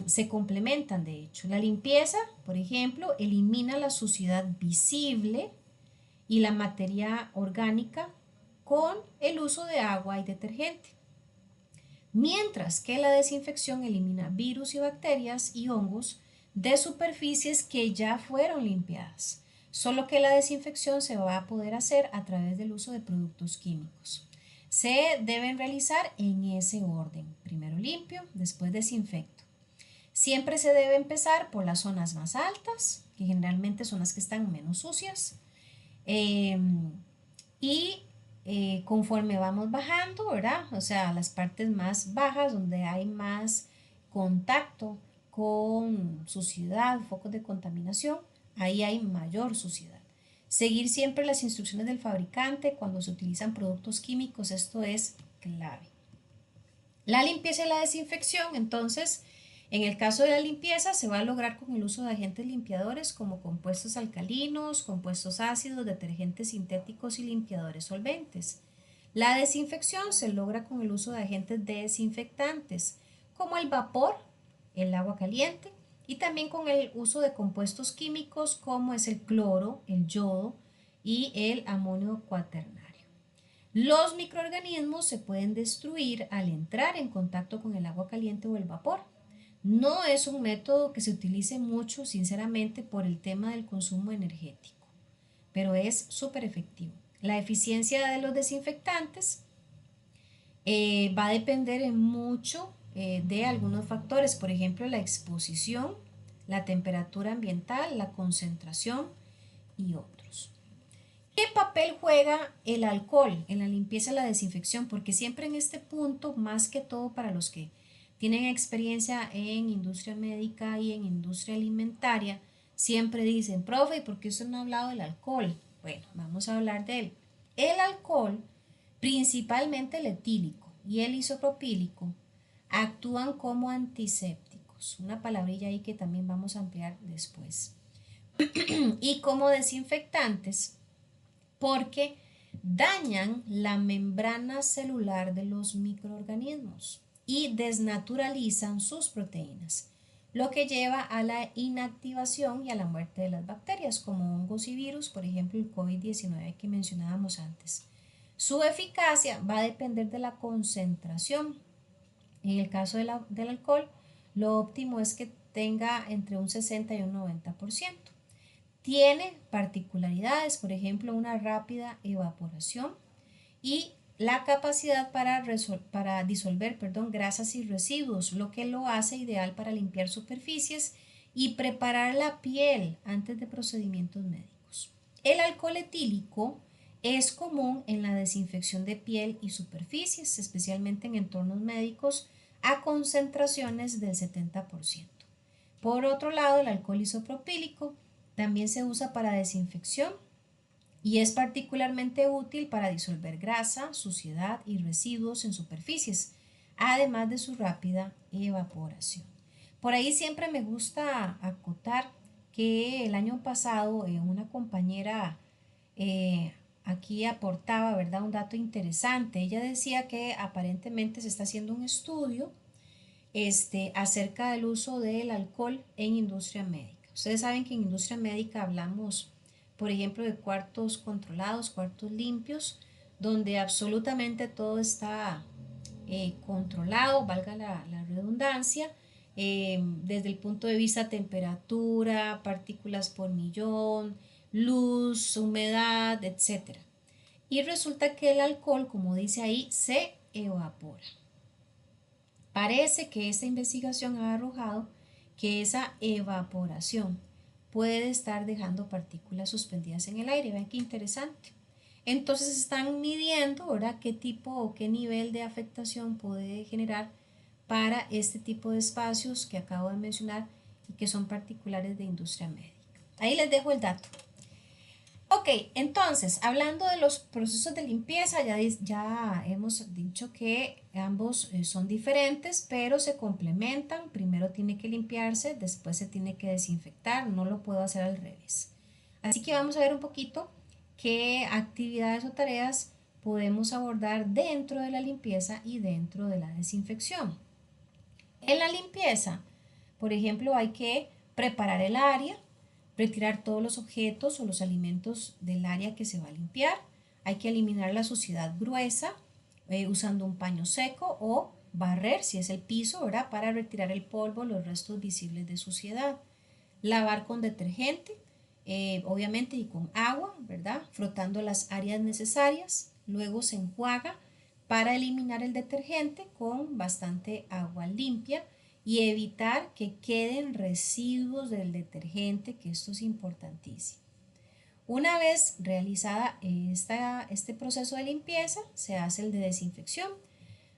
Se complementan, de hecho. La limpieza, por ejemplo, elimina la suciedad visible y la materia orgánica con el uso de agua y detergente. Mientras que la desinfección elimina virus y bacterias y hongos de superficies que ya fueron limpiadas. Solo que la desinfección se va a poder hacer a través del uso de productos químicos. Se deben realizar en ese orden. Primero limpio, después desinfecto. Siempre se debe empezar por las zonas más altas, que generalmente son las que están menos sucias. Y conforme vamos bajando, ¿verdad? O sea, las partes más bajas donde hay más contacto con suciedad, focos de contaminación, ahí hay mayor suciedad. Seguir siempre las instrucciones del fabricante cuando se utilizan productos químicos, esto es clave. La limpieza y la desinfección, entonces, en el caso de la limpieza se va a lograr con el uso de agentes limpiadores como compuestos alcalinos, compuestos ácidos, detergentes sintéticos y limpiadores solventes. La desinfección se logra con el uso de agentes desinfectantes como el vapor, el agua caliente y también con el uso de compuestos químicos como es el cloro, el yodo y el amonio cuaternario. Los microorganismos se pueden destruir al entrar en contacto con el agua caliente o el vapor. No es un método que se utilice mucho, sinceramente, por el tema del consumo energético, pero es súper efectivo. La eficiencia de los desinfectantes va a depender en mucho de algunos factores, por ejemplo, la exposición, la temperatura ambiental, la concentración y otros. ¿Qué papel juega el alcohol en la limpieza y la desinfección? Porque siempre en este punto, más que todo para los que tienen experiencia en industria médica y en industria alimentaria, siempre dicen, profe, ¿por qué usted no ha hablado del alcohol? Bueno, vamos a hablar de él. El alcohol, principalmente el etílico y el isopropílico, actúan como antisépticos, una palabrilla ahí que también vamos a ampliar después, y como desinfectantes porque dañan la membrana celular de los microorganismos y desnaturalizan sus proteínas, lo que lleva a la inactivación y a la muerte de las bacterias, como hongos y virus, por ejemplo el COVID-19 que mencionábamos antes. Su eficacia va a depender de la concentración. En el caso del alcohol, lo óptimo es que tenga entre un 60 y un 90%. Tiene particularidades, por ejemplo, una rápida evaporación y la capacidad para disolver grasas y residuos, lo que lo hace ideal para limpiar superficies y preparar la piel antes de procedimientos médicos. El alcohol etílico es común en la desinfección de piel y superficies, especialmente en entornos médicos, a concentraciones del 70%. Por otro lado, el alcohol isopropílico también se usa para desinfección y es particularmente útil para disolver grasa, suciedad y residuos en superficies, además de su rápida evaporación. Por ahí siempre me gusta acotar que el año pasado una compañera aquí aportaba, ¿verdad?, un dato interesante. Ella decía que aparentemente se está haciendo un estudio acerca del uso del alcohol en industria médica. Ustedes saben que en industria médica hablamos, por ejemplo, de cuartos controlados, cuartos limpios, donde absolutamente todo está controlado, valga la redundancia, desde el punto de vista temperatura, partículas por millón, luz, humedad, etc. Y resulta que el alcohol, como dice ahí, se evapora. Parece que esta investigación ha arrojado que esa evaporación puede estar dejando partículas suspendidas en el aire. Vean qué interesante. Entonces están midiendo, ¿verdad?, qué tipo o qué nivel de afectación puede generar para este tipo de espacios que acabo de mencionar y que son particulares de industria médica. Ahí les dejo el dato. Ok, entonces, hablando de los procesos de limpieza, ya hemos dicho que ambos son diferentes, pero se complementan. Primero tiene que limpiarse, después se tiene que desinfectar, no lo puedo hacer al revés. Así que vamos a ver un poquito qué actividades o tareas podemos abordar dentro de la limpieza y dentro de la desinfección. En la limpieza, por ejemplo, hay que preparar el área, retirar todos los objetos o los alimentos del área que se va a limpiar. Hay que eliminar la suciedad gruesa usando un paño seco o barrer, si es el piso, ¿verdad?, para retirar el polvo, los restos visibles de suciedad. Lavar con detergente, obviamente, y con agua, ¿verdad?, frotando las áreas necesarias. Luego se enjuaga para eliminar el detergente con bastante agua limpia y evitar que queden residuos del detergente, que esto es importantísimo. Una vez realizada este proceso de limpieza, se hace el de desinfección,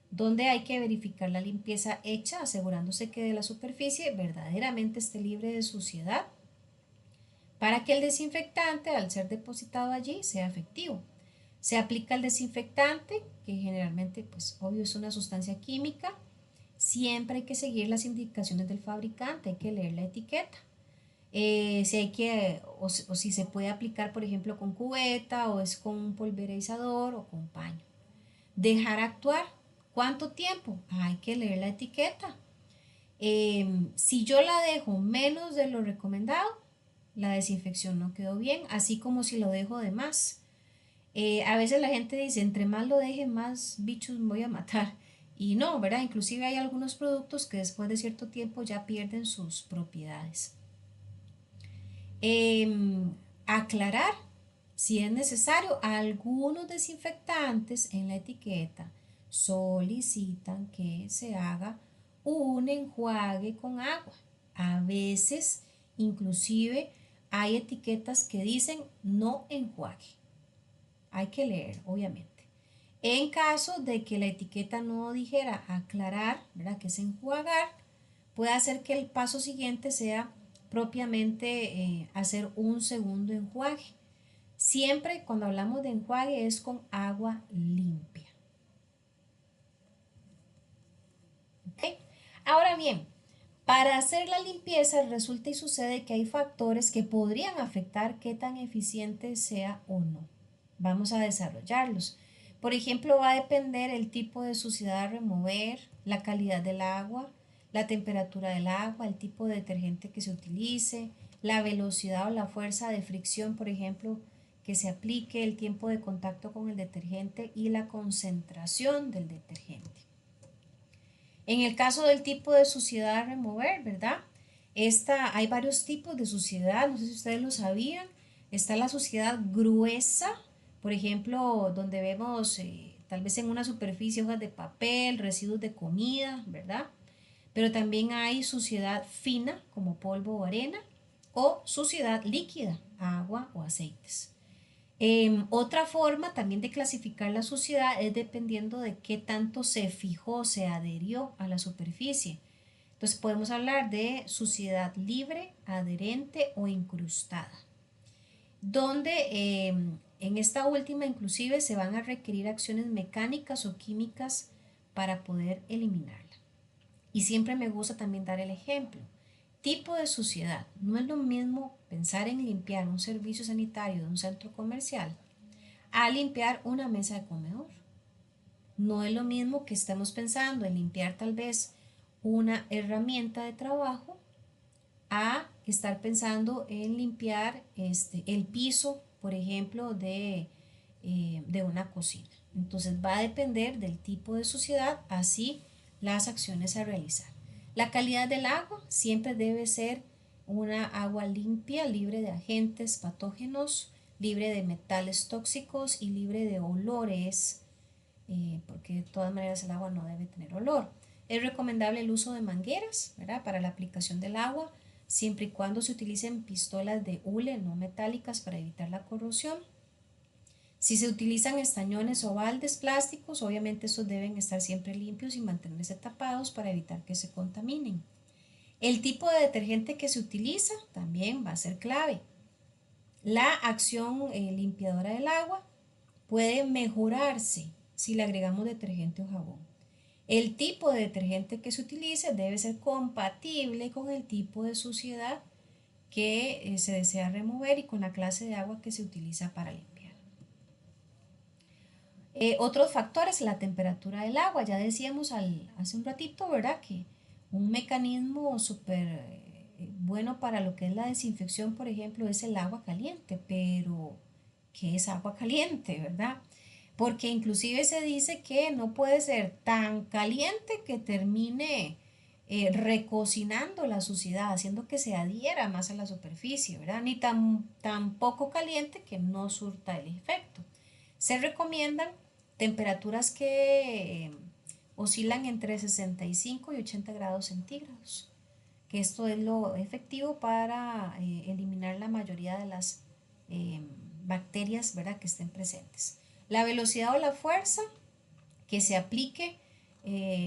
donde hay que verificar la limpieza hecha, asegurándose que de la superficie verdaderamente esté libre de suciedad, para que el desinfectante, al ser depositado allí, sea efectivo. Se aplica el desinfectante, que generalmente, pues obvio, es una sustancia química. Siempre hay que seguir las indicaciones del fabricante, hay que leer la etiqueta. Si hay que, o si se puede aplicar, por ejemplo, con cubeta, o es con un pulverizador o con paño. Dejar actuar. ¿Cuánto tiempo? Hay que leer la etiqueta. Si yo la dejo menos de lo recomendado, la desinfección no quedó bien, así como si lo dejo de más. A veces la gente dice, entre más lo deje, más bichos voy a matar. Y no, ¿verdad? Inclusive hay algunos productos que después de cierto tiempo ya pierden sus propiedades. Aclarar, si es necesario, algunos desinfectantes en la etiqueta solicitan que se haga un enjuague con agua. A veces, inclusive, hay etiquetas que dicen no enjuague. Hay que leer, obviamente. En caso de que la etiqueta no dijera aclarar, ¿verdad? Que es enjuagar, puede hacer que el paso siguiente sea propiamente hacer un segundo enjuague. Siempre cuando hablamos de enjuague es con agua limpia. ¿Okay? Ahora bien, para hacer la limpieza resulta y sucede que hay factores que podrían afectar qué tan eficiente sea o no. Vamos a desarrollarlos. Por ejemplo, va a depender el tipo de suciedad a remover, la calidad del agua, la temperatura del agua, el tipo de detergente que se utilice, la velocidad o la fuerza de fricción, por ejemplo, que se aplique, el tiempo de contacto con el detergente y la concentración del detergente. En el caso del tipo de suciedad a remover, ¿verdad? Hay varios tipos de suciedad, no sé si ustedes lo sabían. Está la suciedad gruesa, por ejemplo, donde vemos tal vez en una superficie hojas de papel, residuos de comida, ¿verdad? Pero también hay suciedad fina, como polvo o arena, o suciedad líquida, agua o aceites. Otra forma también de clasificar la suciedad es dependiendo de qué tanto se fijó, se adherió a la superficie. Entonces podemos hablar de suciedad libre, adherente o incrustada, donde en esta última inclusive se van a requerir acciones mecánicas o químicas para poder eliminarla. Y siempre me gusta también dar el ejemplo. Tipo de suciedad. No es lo mismo pensar en limpiar un servicio sanitario de un centro comercial a limpiar una mesa de comedor. No es lo mismo que estemos pensando en limpiar tal vez una herramienta de trabajo a estar pensando en limpiar el piso, por ejemplo, de una cocina. Entonces va a depender del tipo de suciedad, así las acciones a realizar. La calidad del agua siempre debe ser una agua limpia, libre de agentes patógenos, libre de metales tóxicos y libre de olores, porque de todas maneras el agua no debe tener olor. Es recomendable el uso de mangueras, ¿verdad? Para la aplicación del agua, siempre y cuando se utilicen pistolas de hule no metálicas para evitar la corrosión. Si se utilizan estañones o baldes plásticos, obviamente estos deben estar siempre limpios y mantenerse tapados para evitar que se contaminen. El tipo de detergente que se utiliza también va a ser clave. La acción limpiadora del agua puede mejorarse si le agregamos detergente o jabón. El tipo de detergente que se utilice debe ser compatible con el tipo de suciedad que se desea remover y con la clase de agua que se utiliza para limpiar. Otros factores, la temperatura del agua. Ya decíamos hace un ratito, ¿verdad? Que un mecanismo súper bueno para lo que es la desinfección, por ejemplo, es el agua caliente. Pero, ¿qué es agua caliente, verdad? Porque inclusive se dice que no puede ser tan caliente que termine recocinando la suciedad, haciendo que se adhiera más a la superficie, ¿verdad? Ni tan poco caliente que no surta el efecto. Se recomiendan temperaturas que oscilan entre 65 y 80 grados centígrados, que esto es lo efectivo para eliminar la mayoría de las bacterias, ¿verdad?, que estén presentes. La velocidad o la fuerza que se aplique,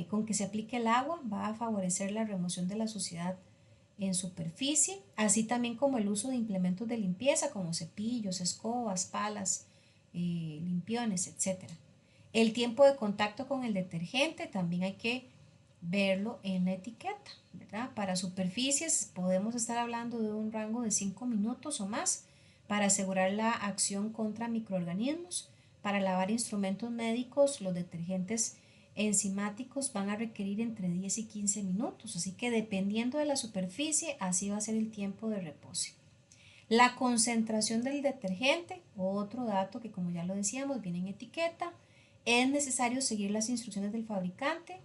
con que se aplique el agua va a favorecer la remoción de la suciedad en superficie, así también como el uso de implementos de limpieza como cepillos, escobas, palas, limpiones, etc. El tiempo de contacto con el detergente también hay que verlo en la etiqueta, ¿verdad? Para superficies podemos estar hablando de un rango de 5 minutos o más para asegurar la acción contra microorganismos. Para lavar instrumentos médicos, los detergentes enzimáticos van a requerir entre 10 y 15 minutos, así que dependiendo de la superficie, así va a ser el tiempo de reposo. La concentración del detergente, otro dato que como ya lo decíamos, viene en etiqueta, es necesario seguir las instrucciones del fabricante.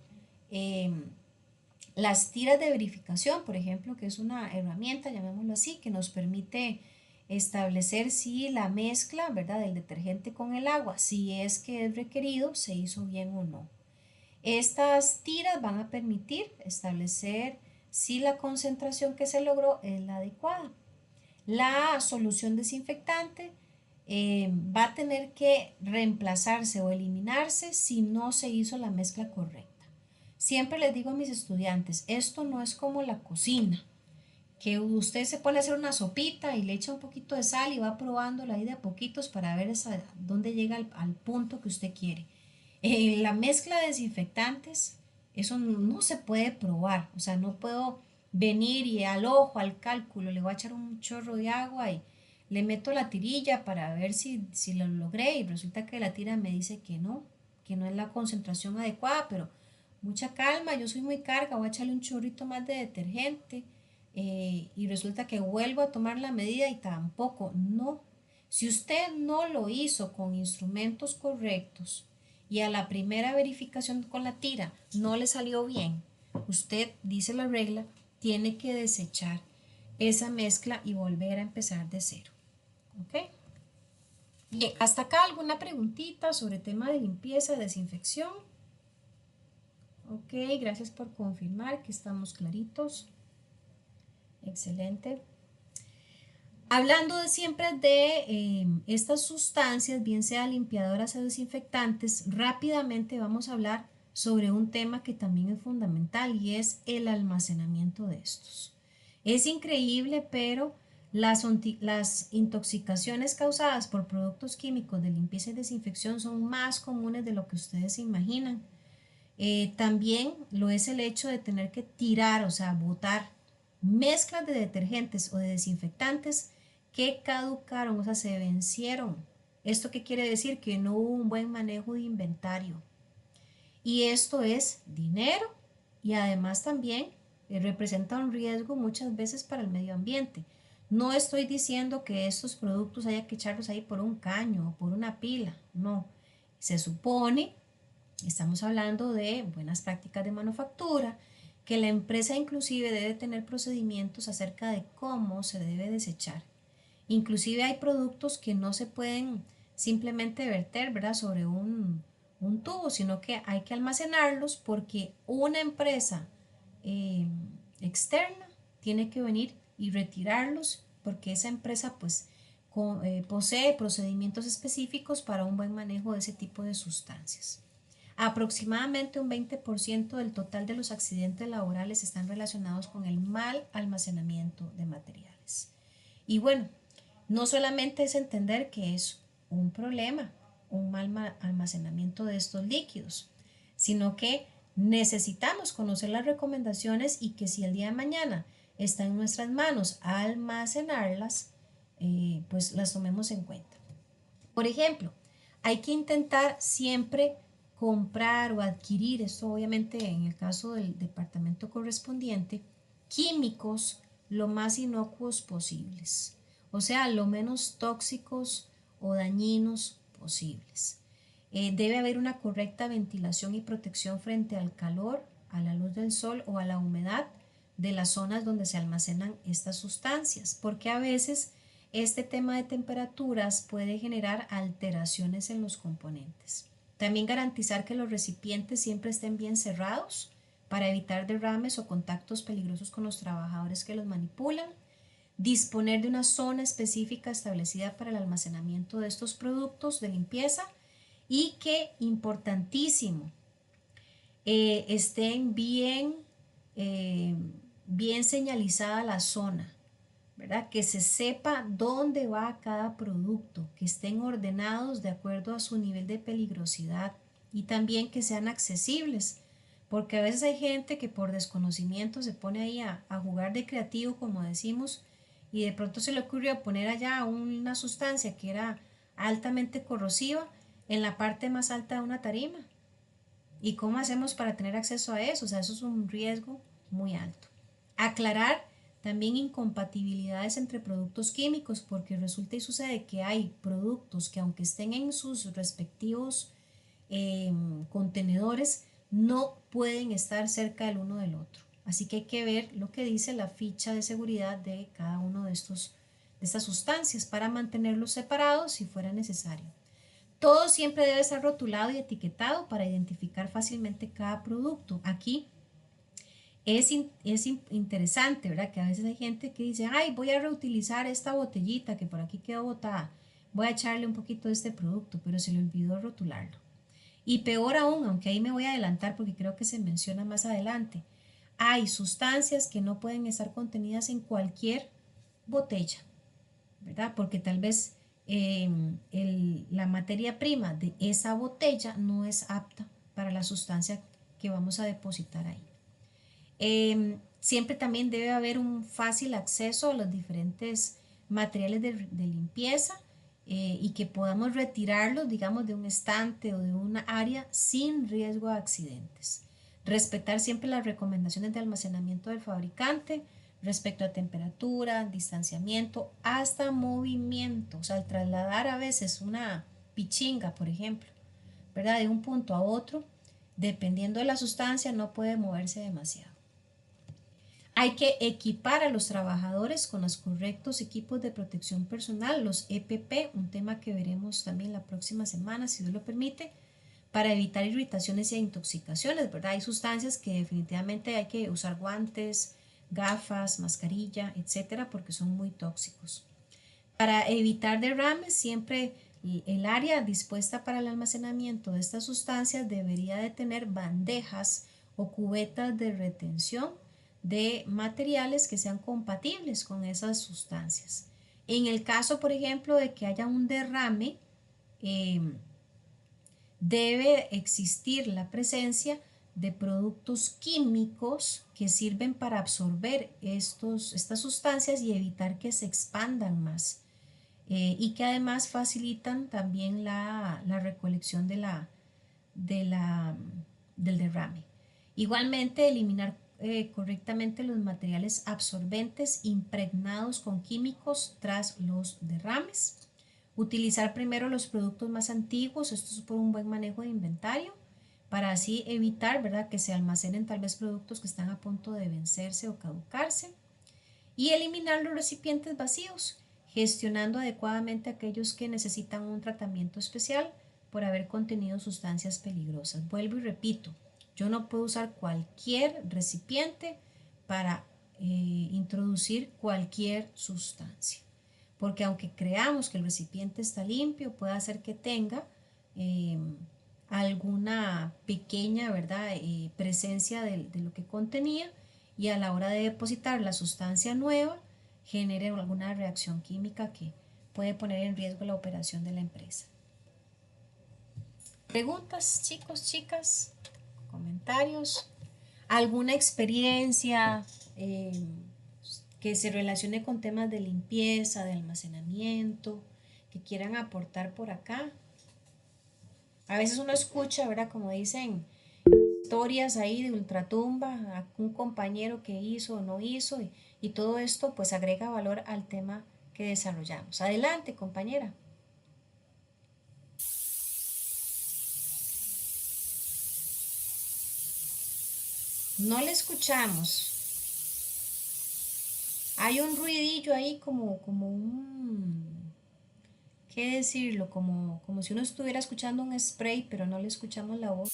Las tiras de verificación, por ejemplo, que es una herramienta, llamémoslo así, que nos permite establecer si la mezcla, ¿verdad?, del detergente con el agua, si es que es requerido, se hizo bien o no. Estas tiras van a permitir establecer si la concentración que se logró es la adecuada. La solución desinfectante va a tener que reemplazarse o eliminarse si no se hizo la mezcla correcta. Siempre les digo a mis estudiantes, esto no es como la cocina, que usted se pone a hacer una sopita y le echa un poquito de sal y va probándola ahí de a poquitos para ver dónde llega al punto que usted quiere. La mezcla de desinfectantes, eso no se puede probar, o sea, no puedo venir y al ojo, al cálculo, le voy a echar un chorro de agua y le meto la tirilla para ver si lo logré y resulta que la tira me dice que no es la concentración adecuada, pero mucha calma, yo soy muy carga, voy a echarle un chorrito más de detergente y resulta que vuelvo a tomar la medida y tampoco, no. Si usted no lo hizo con instrumentos correctos y a la primera verificación con la tira no le salió bien, usted, dice la regla, tiene que desechar esa mezcla y volver a empezar de cero. ¿Ok? Bien, hasta acá alguna preguntita sobre tema de limpieza, desinfección. Ok, gracias por confirmar que estamos claritos. Excelente. Hablando de siempre de estas sustancias, bien sea limpiadoras o desinfectantes, rápidamente vamos a hablar sobre un tema que también es fundamental y es el almacenamiento de estos. Es increíble, pero las intoxicaciones causadas por productos químicos de limpieza y desinfección son más comunes de lo que ustedes se imaginan. También lo es el hecho de tener que tirar, o sea, botar mezclas de detergentes o de desinfectantes que caducaron, o sea, se vencieron. ¿Esto qué quiere decir? Que no hubo un buen manejo de inventario. Y esto es dinero y además también representa un riesgo muchas veces para el medio ambiente. No estoy diciendo que estos productos haya que echarlos ahí por un caño o por una pila, no. Se supone, estamos hablando de buenas prácticas de manufactura, que la empresa inclusive debe tener procedimientos acerca de cómo se debe desechar. Inclusive hay productos que no se pueden simplemente verter, ¿verdad?, sobre un tubo, sino que hay que almacenarlos porque una empresa eh, externa tiene que venir y retirarlos porque esa empresa pues posee procedimientos específicos para un buen manejo de ese tipo de sustancias. Aproximadamente un 20% del total de los accidentes laborales están relacionados con el mal almacenamiento de materiales. Y bueno, no solamente es entender que es un problema, un mal almacenamiento de estos líquidos, sino que necesitamos conocer las recomendaciones y que si el día de mañana está en nuestras manos almacenarlas, pues las tomemos en cuenta. Por ejemplo, hay que intentar siempre comprar o adquirir, esto obviamente en el caso del departamento correspondiente, químicos lo más inocuos posibles, o sea, lo menos tóxicos o dañinos posibles. Debe haber una correcta ventilación y protección frente al calor, a la luz del sol o a la humedad de las zonas donde se almacenan estas sustancias, porque a veces este tema de temperaturas puede generar alteraciones en los componentes. También garantizar que los recipientes siempre estén bien cerrados para evitar derrames o contactos peligrosos con los trabajadores que los manipulan. Disponer de una zona específica establecida para el almacenamiento de estos productos de limpieza y que, importantísimo, estén eh, bien señalizada la zona, ¿verdad? Que se sepa dónde va cada producto, que estén ordenados de acuerdo a su nivel de peligrosidad y también que sean accesibles, porque a veces hay gente que por desconocimiento se pone ahí a jugar de creativo, como decimos, y de pronto se le ocurrió poner allá una sustancia que era altamente corrosiva en la parte más alta de una tarima. ¿Y cómo hacemos para tener acceso a eso? O sea, eso es un riesgo muy alto. Aclarar también incompatibilidades entre productos químicos, porque resulta y sucede que hay productos que aunque estén en sus respectivos contenedores, no pueden estar cerca el uno del otro. Así que hay que ver lo que dice la ficha de seguridad de cada uno de estas sustancias para mantenerlos separados si fuera necesario. Todo siempre debe ser rotulado y etiquetado para identificar fácilmente cada producto. Aquí es interesante, ¿verdad? Que a veces hay gente que dice, ay, voy a reutilizar esta botellita que por aquí quedó botada. Voy a echarle un poquito de este producto, pero se le olvidó rotularlo. Y peor aún, aunque ahí me voy a adelantar porque creo que se menciona más adelante, hay sustancias que no pueden estar contenidas en cualquier botella, ¿verdad? Porque tal vez la materia prima de esa botella no es apta para la sustancia que vamos a depositar ahí. Siempre también debe haber un fácil acceso a los diferentes materiales de limpieza y que podamos retirarlos, digamos, de un estante o de una área sin riesgo de accidentes. Respetar siempre las recomendaciones de almacenamiento del fabricante respecto a temperatura, distanciamiento, hasta movimiento. O sea, al trasladar a veces una pichinga, por ejemplo, ¿verdad? De un punto a otro, dependiendo de la sustancia, no puede moverse demasiado. Hay que equipar a los trabajadores con los correctos equipos de protección personal, los EPP, un tema que veremos también la próxima semana, si Dios lo permite, para evitar irritaciones e intoxicaciones, ¿verdad? Hay sustancias que definitivamente hay que usar guantes, gafas, mascarilla, etcétera, porque son muy tóxicos. Para evitar derrames, siempre el área dispuesta para el almacenamiento de estas sustancias debería de tener bandejas o cubetas de retención de materiales que sean compatibles con esas sustancias. En el caso, por ejemplo, de que haya un derrame, eh, debe existir la presencia de productos químicos que sirven para absorber estas sustancias y evitar que se expandan más. Y que además facilitan también la recolección de la, del derrame. Igualmente, eliminar correctamente los materiales absorbentes impregnados con químicos tras los derrames. Utilizar primero los productos más antiguos, esto es por un buen manejo de inventario, para así evitar, ¿verdad?, que se almacenen tal vez productos que están a punto de vencerse o caducarse. Y eliminar los recipientes vacíos, gestionando adecuadamente aquellos que necesitan un tratamiento especial por haber contenido sustancias peligrosas. Vuelvo y repito, yo no puedo usar cualquier recipiente para introducir cualquier sustancia, porque aunque creamos que el recipiente está limpio, puede hacer que tenga eh, alguna pequeña, ¿verdad?, presencia de lo que contenía, y a la hora de depositar la sustancia nueva genere alguna reacción química que puede poner en riesgo la operación de la empresa. ¿Preguntas, chicos, chicas? ¿Comentarios? ¿Alguna experiencia que se relacione con temas de limpieza, de almacenamiento, que quieran aportar por acá? A veces uno escucha, ¿verdad? Como dicen, historias ahí de ultratumba, a un compañero que hizo o no hizo, y todo esto pues agrega valor al tema que desarrollamos. Adelante, compañera. No le escuchamos. Hay un ruidillo ahí como un... ¿qué decirlo? Como si uno estuviera escuchando un spray, pero no le escuchamos la voz.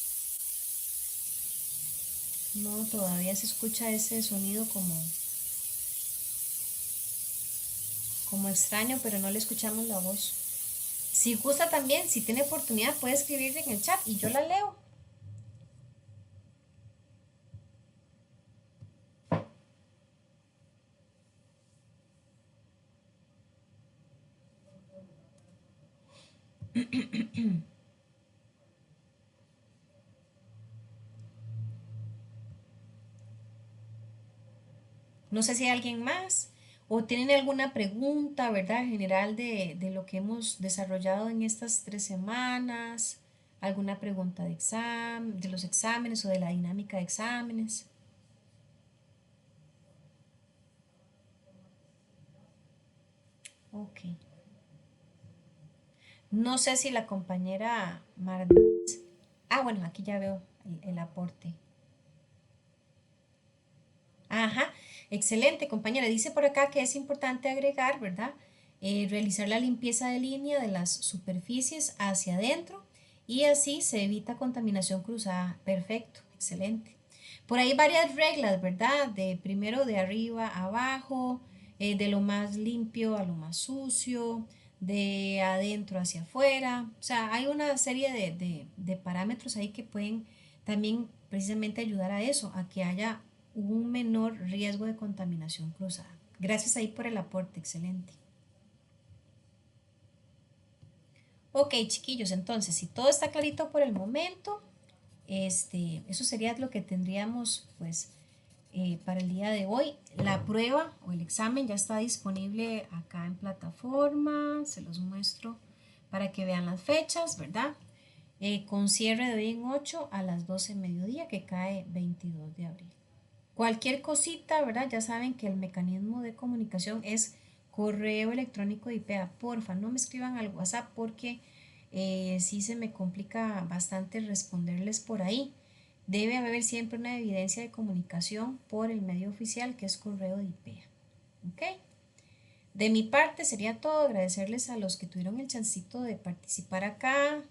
No, todavía se escucha ese sonido como extraño, pero no le escuchamos la voz. Si gusta también, si tiene oportunidad, puede escribir en el chat y yo la leo. No sé si hay alguien más o tienen alguna pregunta, ¿verdad? General de lo que hemos desarrollado en estas 3 semanas. ¿Alguna pregunta de los exámenes o de la dinámica de exámenes? Ok. No sé si la compañera Ah, bueno, aquí ya veo el aporte. Ajá, excelente compañera. Dice por acá que es importante agregar, ¿verdad? Realizar la limpieza de línea de las superficies hacia adentro y así se evita contaminación cruzada. Perfecto, excelente. Por ahí varias reglas, ¿verdad? De primero de arriba a abajo, de lo más limpio a lo más sucio, de adentro hacia afuera. O sea, hay una serie de parámetros ahí que pueden también precisamente ayudar a eso, a que haya un menor riesgo de contaminación cruzada. Gracias ahí por el aporte, excelente. Ok, chiquillos, entonces, si todo está clarito por el momento, eso sería lo que tendríamos, pues, para el día de hoy. La prueba o el examen ya está disponible acá en plataforma, se los muestro para que vean las fechas, ¿verdad? Con cierre de hoy en 8 a las 12 mediodía, que cae 22 de abril. Cualquier cosita, ¿verdad? Ya saben que el mecanismo de comunicación es correo electrónico de IPEA. Porfa, no me escriban al WhatsApp porque sí se me complica bastante responderles por ahí. Debe haber siempre una evidencia de comunicación por el medio oficial que es correo de IPEA. ¿Ok? De mi parte sería todo. Agradecerles a los que tuvieron el chancito de participar acá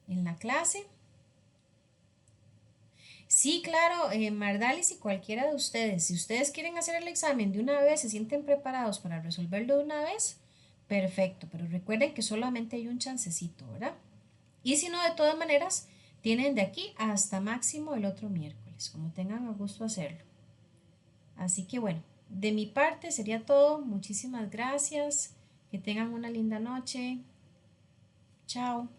en la clase. Sí, claro, Mardalis y cualquiera de ustedes, si ustedes quieren hacer el examen de una vez, se sienten preparados para resolverlo de una vez, perfecto, pero recuerden que solamente hay un chancecito, ¿verdad? Y si no, de todas maneras, tienen de aquí hasta máximo el otro miércoles, como tengan a gusto hacerlo. Así que bueno, de mi parte sería todo, muchísimas gracias, que tengan una linda noche, chao.